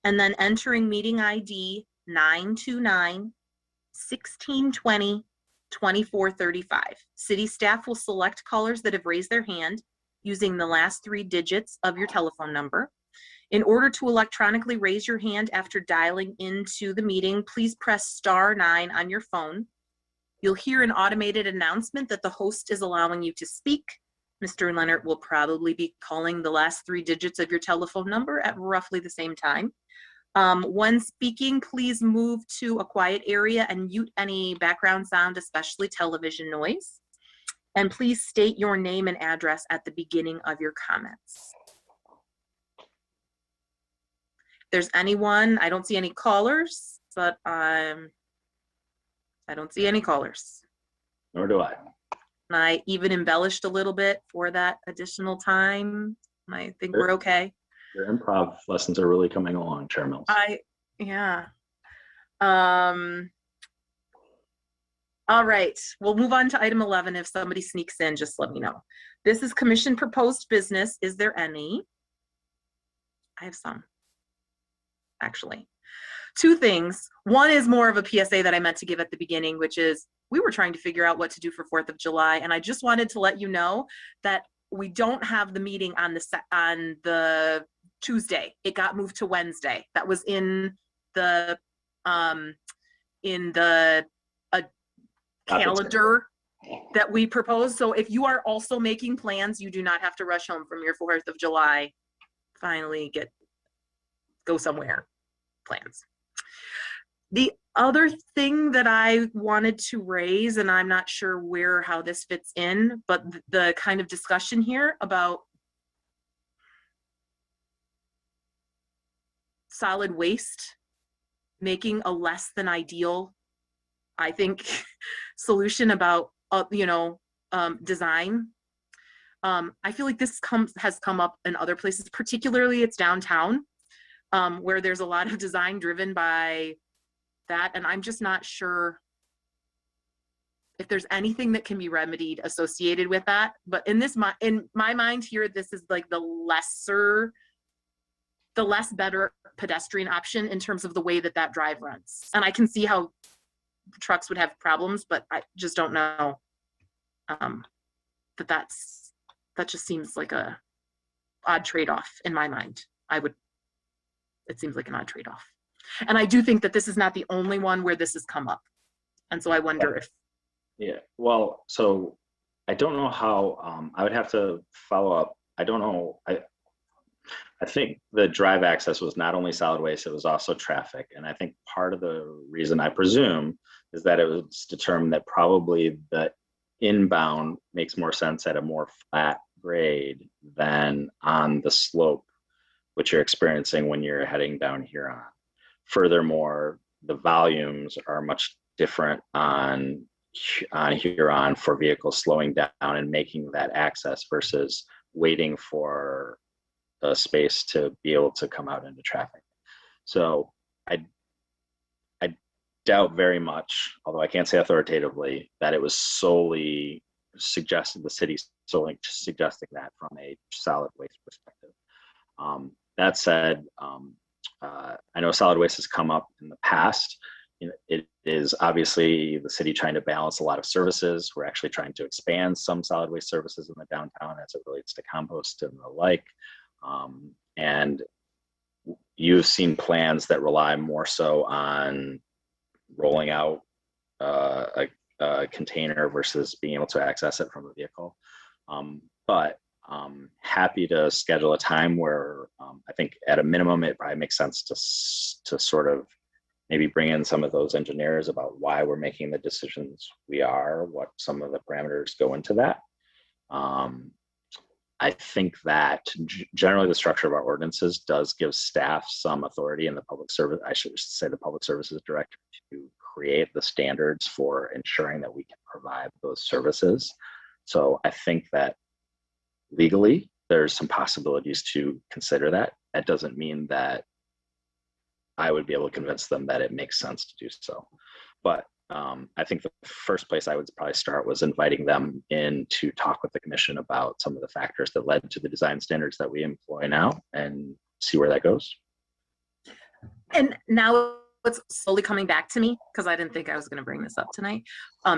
and then entering meeting ID 929-1620-2435. City staff will select callers that have raised their hand using the last 3 digits of your telephone number. In order to electronically raise your hand after dialing into the meeting, please press *9 on your phone. You'll hear an automated announcement that the host is allowing you to speak. Mr. Leonard will probably be calling the last 3 digits of your telephone number at roughly the same time. When speaking, please move to a quiet area and mute any background sound, especially television noise. And please state your name and address at the beginning of your comments. If there's anyone, I don't see any callers, but I don't see any callers. Nor do I. And I even embellished a little bit for that additional time. I think we're okay. Your improv lessons are really coming along, Chair Mills. Yeah. All right, we'll move on to item 11. If somebody sneaks in, just let me know. This is commission proposed business. Is there any? I have some, actually. 2 things. One is more of a PSA that I meant to give at the beginning, which is we were trying to figure out what to do for 4th of July. And I just wanted to let you know that we don't have the meeting on the Tuesday. It got moved to Wednesday. That was in the calendar that we proposed. So if you are also making plans, you do not have to rush home from your 4th of July. Finally go somewhere plans. The other thing that I wanted to raise, and I'm not sure how this fits in, but the kind of discussion here about solid waste making a less than ideal, I think, solution about, design. I feel like this has come up in other places, particularly it's downtown, where there's a lot of design driven by that. And I'm just not sure if there's anything that can be remedied associated with that. But in my mind here, this is like the less better pedestrian option in terms of the way that drive runs. And I can see how trucks would have problems, but I just don't know that just seems like a odd trade-off in my mind. It seems like an odd trade-off. And I do think that this is not the only one where this has come up. And so I wonder if. Yeah, well, so I don't know how, I would have to follow up. I don't know. I think the drive access was not only solid waste, it was also traffic. And I think part of the reason, I presume, is that it was determined that probably the inbound makes more sense at a more flat grade than on the slope, which you're experiencing when you're heading down Huron. Furthermore, the volumes are much different on Huron for vehicles slowing down and making that access versus waiting for a space to be able to come out into traffic. So I doubt very much, although I can't say authoritatively, that it was solely suggested, the city solely suggesting that from a solid waste perspective. That said, I know solid waste has come up in the past. It is obviously the city trying to balance a lot of services. We're actually trying to expand some solid waste services in the downtown as it relates to compost and the like. And you've seen plans that rely more so on rolling out a container versus being able to access it from a vehicle. But happy to schedule a time where I think at a minimum, it probably makes sense to sort of maybe bring in some of those engineers about why we're making the decisions we are, what some of the parameters go into that. I think that generally the structure of our ordinances does give staff some authority in the public service, I should say the public services director, to create the standards for ensuring that we can provide those services. So I think that legally there's some possibilities to consider that. That doesn't mean that I would be able to convince them that it makes sense to do so. But I think the first place I would probably start was inviting them in to talk with the commission about some of the factors that led to the design standards that we employ now and see where that goes. And now it's slowly coming back to me because I didn't think I was going to bring this up tonight,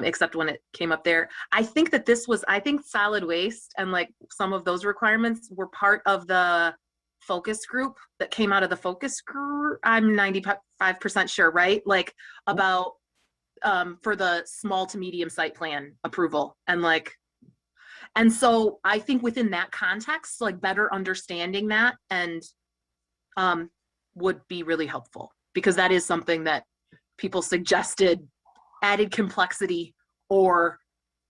except when it came up there. I think that I think solid waste and like some of those requirements were part of the focus group that came out of the focus group. I'm 95% sure, right? Like about for the small to medium site plan approval. And so I think within that context, like better understanding that and would be really helpful, because that is something that people suggested added complexity or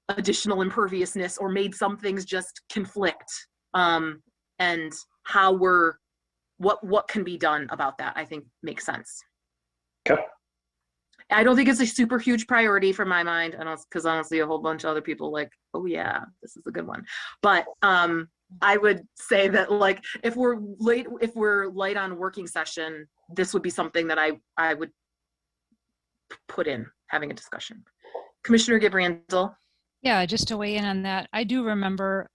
additional imperviousness or made some things just conflict. And how what can be done about that, I think makes sense. Okay. I don't think it's a super huge priority for my mind, because I don't see a whole bunch of other people like, oh yeah, this is a good one. But I would say that like if we're late on working session, this would be something that I would put in having a discussion. Commissioner Gibrandl. Yeah, just to weigh in on that, I do remember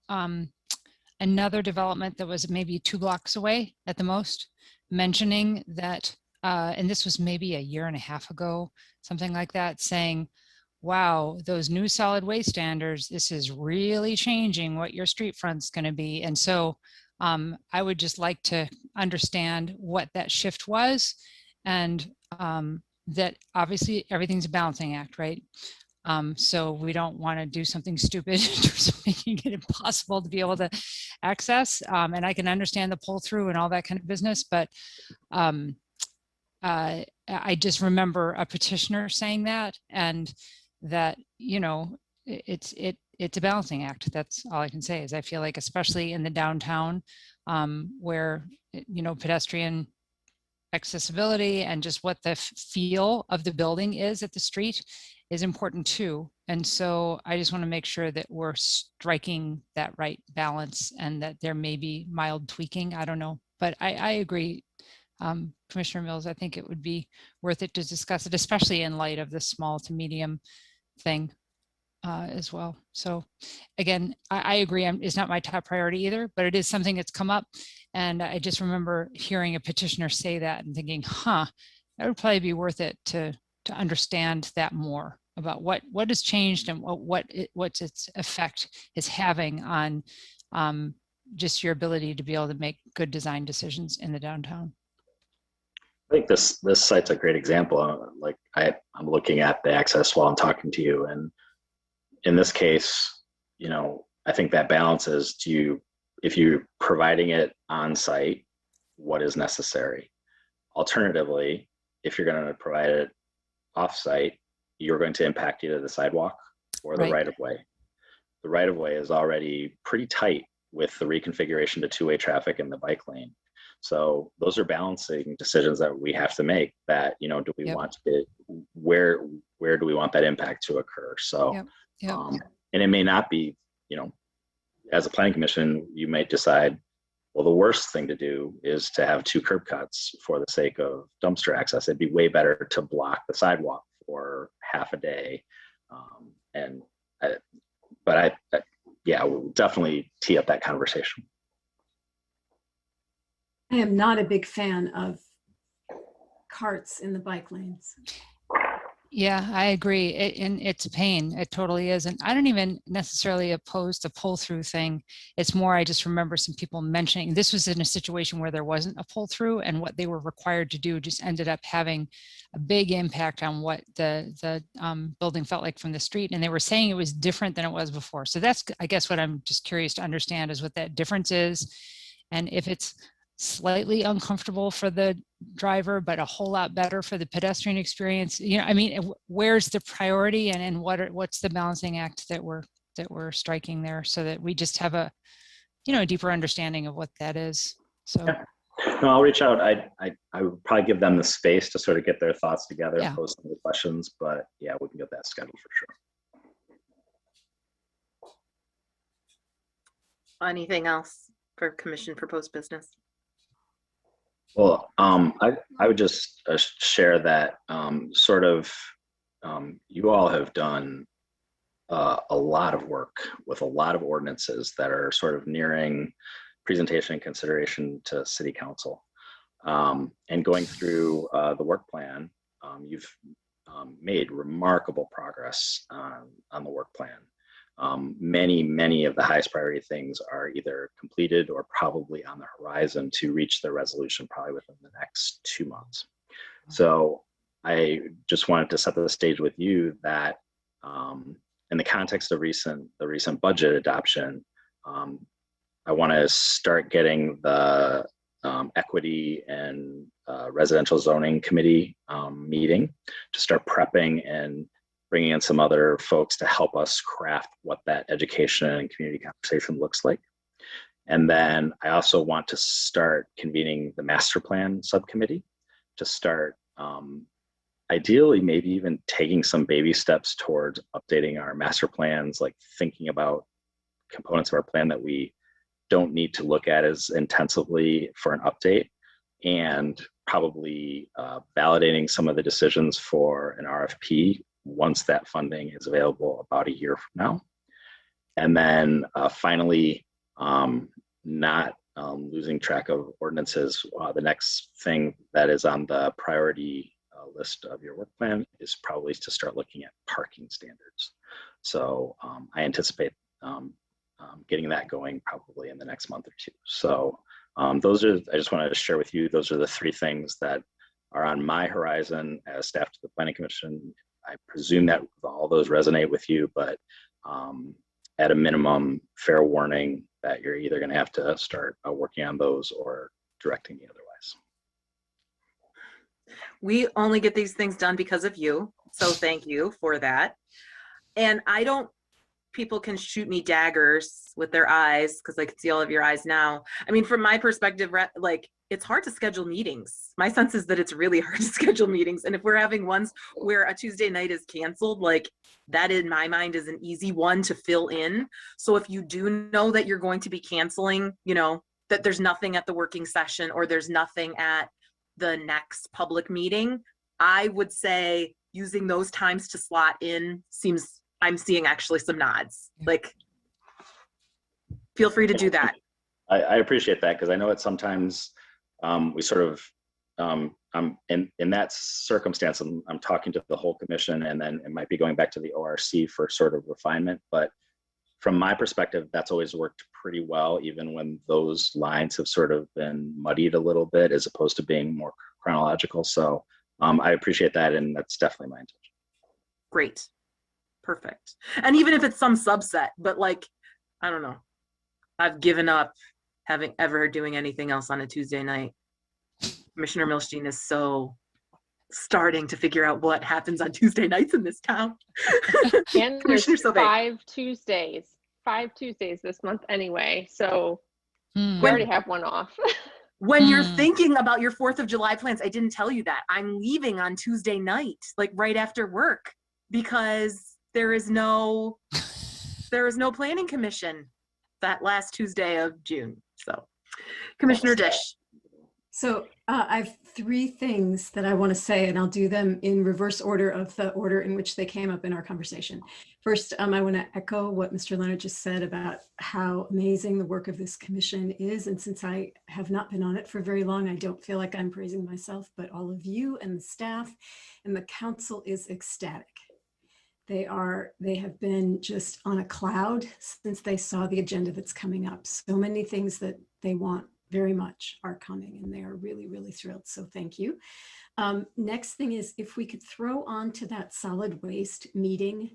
another development that was maybe 2 blocks away at the most, mentioning that, and this was maybe a year and a half ago, something like that, saying, wow, those new solid waste standards, this is really changing what your street front's going to be. And so I would just like to understand what that shift was, and that obviously everything's a balancing act, right? So we don't want to do something stupid in terms of making it impossible to be able to access. And I can understand the pull through and all that kind of business, but I just remember a petitioner saying that, and that, you know, it's a balancing act. That's all I can say. Is I feel like, especially in the downtown, where, you know, pedestrian accessibility and just what the feel of the building is at the street is important too. And so I just want to make sure that we're striking that right balance and that there may be mild tweaking. I don't know, but I agree. Commissioner Mills, I think it would be worth it to discuss it, especially in light of the small to medium thing as well. So again, I agree. It's not my top priority either, but it is something that's come up. And I just remember hearing a petitioner say that and thinking, that would probably be worth it to understand that more about what has changed and what's its effect is having on just your ability to be able to make good design decisions in the downtown. I think this site's a great example. Like I'm looking at the access while I'm talking to you, and in this case, I think that balance is if you're providing it on site, what is necessary. Alternatively, if you're going to provide it off site, you're going to impact either the sidewalk or the right of way. The right of way is already pretty tight with the reconfiguration to two-way traffic in the bike lane. So those are balancing decisions that we have to make that, do we want to, where do we want that impact to occur? So, and it may not be, as a planning commission, you might decide, well, the worst thing to do is to have two curb cuts for the sake of dumpster access. It'd be way better to block the sidewalk for half a day. We'll definitely tee up that conversation. I am not a big fan of carts in the bike lanes. Yeah, I agree. And it's a pain. It totally is. And I don't even necessarily oppose the pull through thing. It's more, I just remember some people mentioning this was in a situation where there wasn't a pull through, and what they were required to do just ended up having a big impact on what the building felt like from the street. And they were saying it was different than it was before. So that's, I guess, what I'm just curious to understand is what that difference is. And if it's slightly uncomfortable for the driver, but a whole lot better for the pedestrian experience. Where's the priority and what's the balancing act that we're striking there, so that we just have a deeper understanding of what that is. So no, I'll reach out. I would probably give them the space to sort of get their thoughts together and pose some of the questions, but we can get that scheduled for sure. Anything else for commission proposed business? Well, I would just share that you all have done a lot of work with a lot of ordinances that are sort of nearing presentation and consideration to City Council. And going through the work plan, you've made remarkable progress on the work plan. Many of the highest priority things are either completed or probably on the horizon to reach the resolution probably within the next 2 months. So I just wanted to set the stage with you that in the context of the recent budget adoption, I want to start getting the equity and residential zoning committee meeting to start prepping and bringing in some other folks to help us craft what that education and community conversation looks like. And then I also want to start convening the master plan subcommittee to start ideally maybe even taking some baby steps towards updating our master plans, like thinking about components of our plan that we don't need to look at as intensively for an update, and probably validating some of the decisions for an RFP once that funding is available about a year from now. And then finally, not losing track of ordinances. The next thing that is on the priority list of your work plan is probably to start looking at parking standards. So I anticipate getting that going probably in the next month or two. So I just wanted to share with you, those are the three things that are on my horizon as staff to the Planning Commission. I presume that all those resonate with you, but at a minimum, fair warning that you're either going to have to start working on those or directing me otherwise. We only get these things done because of you. So thank you for that. And I don't people can shoot me daggers with their eyes, because I can see all of your eyes now. I mean, from my perspective, like, it's hard to schedule meetings. My sense is that it's really hard to schedule meetings. And if we're having ones where a Tuesday night is canceled, like, that in my mind is an easy one to fill in. So if you do know that you're going to be canceling, you know, that there's nothing at the working session or there's nothing at the next public meeting, I would say using those times to slot in seems, I'm seeing actually some nods. Like, feel free to do that. I appreciate that, because I know that sometimes we sort of, in that circumstance, I'm talking to the whole commission, and then it might be going back to the ORC for sort of refinement. But from my perspective, that's always worked pretty well, even when those lines have sort of been muddied a little bit, as opposed to being more chronological. So I appreciate that, and that's definitely my intention. Great. Perfect. And even if it's some subset, but like, I don't know, I've given up having ever doing anything else on a Tuesday night. Commissioner Milstein is so starting to figure out what happens on Tuesday nights in this town. And there's Commissioner Sylvain. 5 Tuesdays this month anyway, so Hmm. we already have one off. When you're thinking about your 4th of July plans, I didn't tell you that. I'm leaving on Tuesday night, like right after work, because there is no planning commission that last Tuesday of June. So, Commissioner Dish. So I have 3 things that I want to say, and I'll do them in reverse order of the order in which they came up in our conversation. First, I want to echo what Mr. Leonard just said about how amazing the work of this commission is. And since I have not been on it for very long, I don't feel like I'm praising myself, but all of you and the staff and the council is ecstatic. They have been just on a cloud since they saw the agenda that's coming up. So many things that they want very much are coming, and they are really, really thrilled. So thank you. Next thing is, if we could throw on to that solid waste meeting,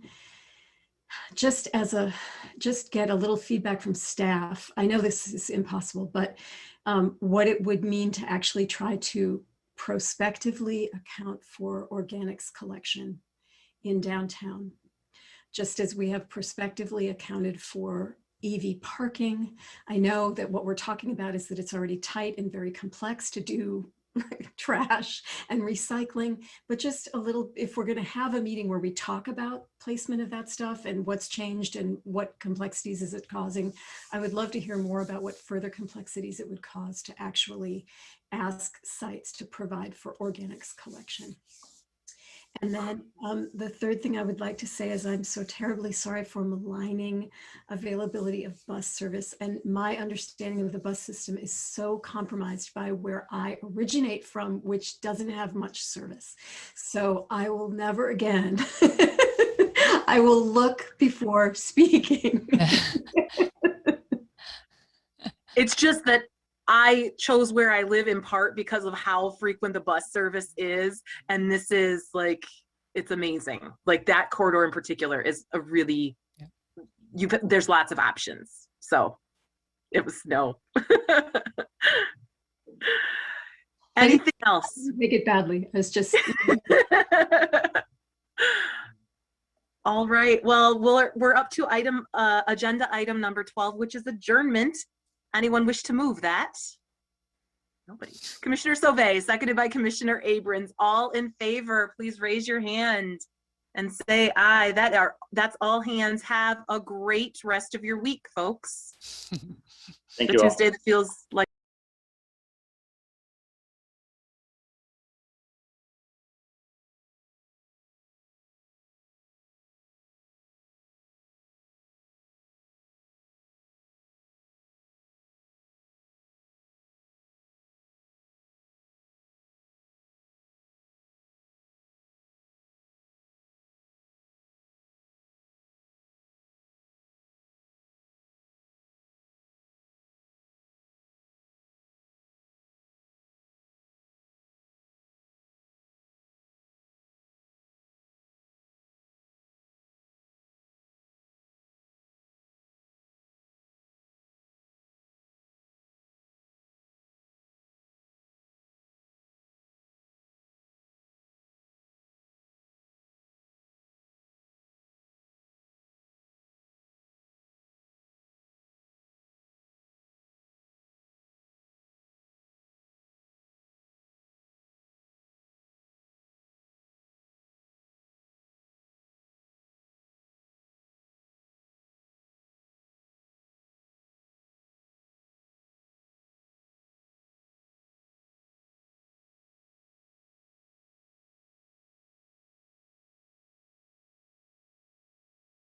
just get a little feedback from staff. I know this is impossible, but what it would mean to actually try to prospectively account for organics collection in downtown, just as we have prospectively accounted for EV parking. I know that what we're talking about is that it's already tight and very complex to do trash and recycling, but just a little, if we're going to have a meeting where we talk about placement of that stuff and what's changed and what complexities is it causing, I would love to hear more about what further complexities it would cause to actually ask sites to provide for organics collection. And then the third thing I would like to say is I'm so terribly sorry for maligning availability of bus service. And my understanding of the bus system is so compromised by where I originate from, which doesn't have much service. So I will never again, I will look before speaking. It's just that I chose where I live in part because of how frequent the bus service is. And this is like, it's amazing. Like that corridor in particular is a really, there's lots of options. So it was no. Anything else? Make it badly. It's just. All right. Well, we're up to agenda item number 12, which is adjournment. Anyone wish to move that? Nobody. Commissioner Sauvé, seconded by Commissioner Abrams. All in favor, please raise your hand and say aye. That's all hands. Have a great rest of your week, folks. Thank The you all. Tuesday that feels like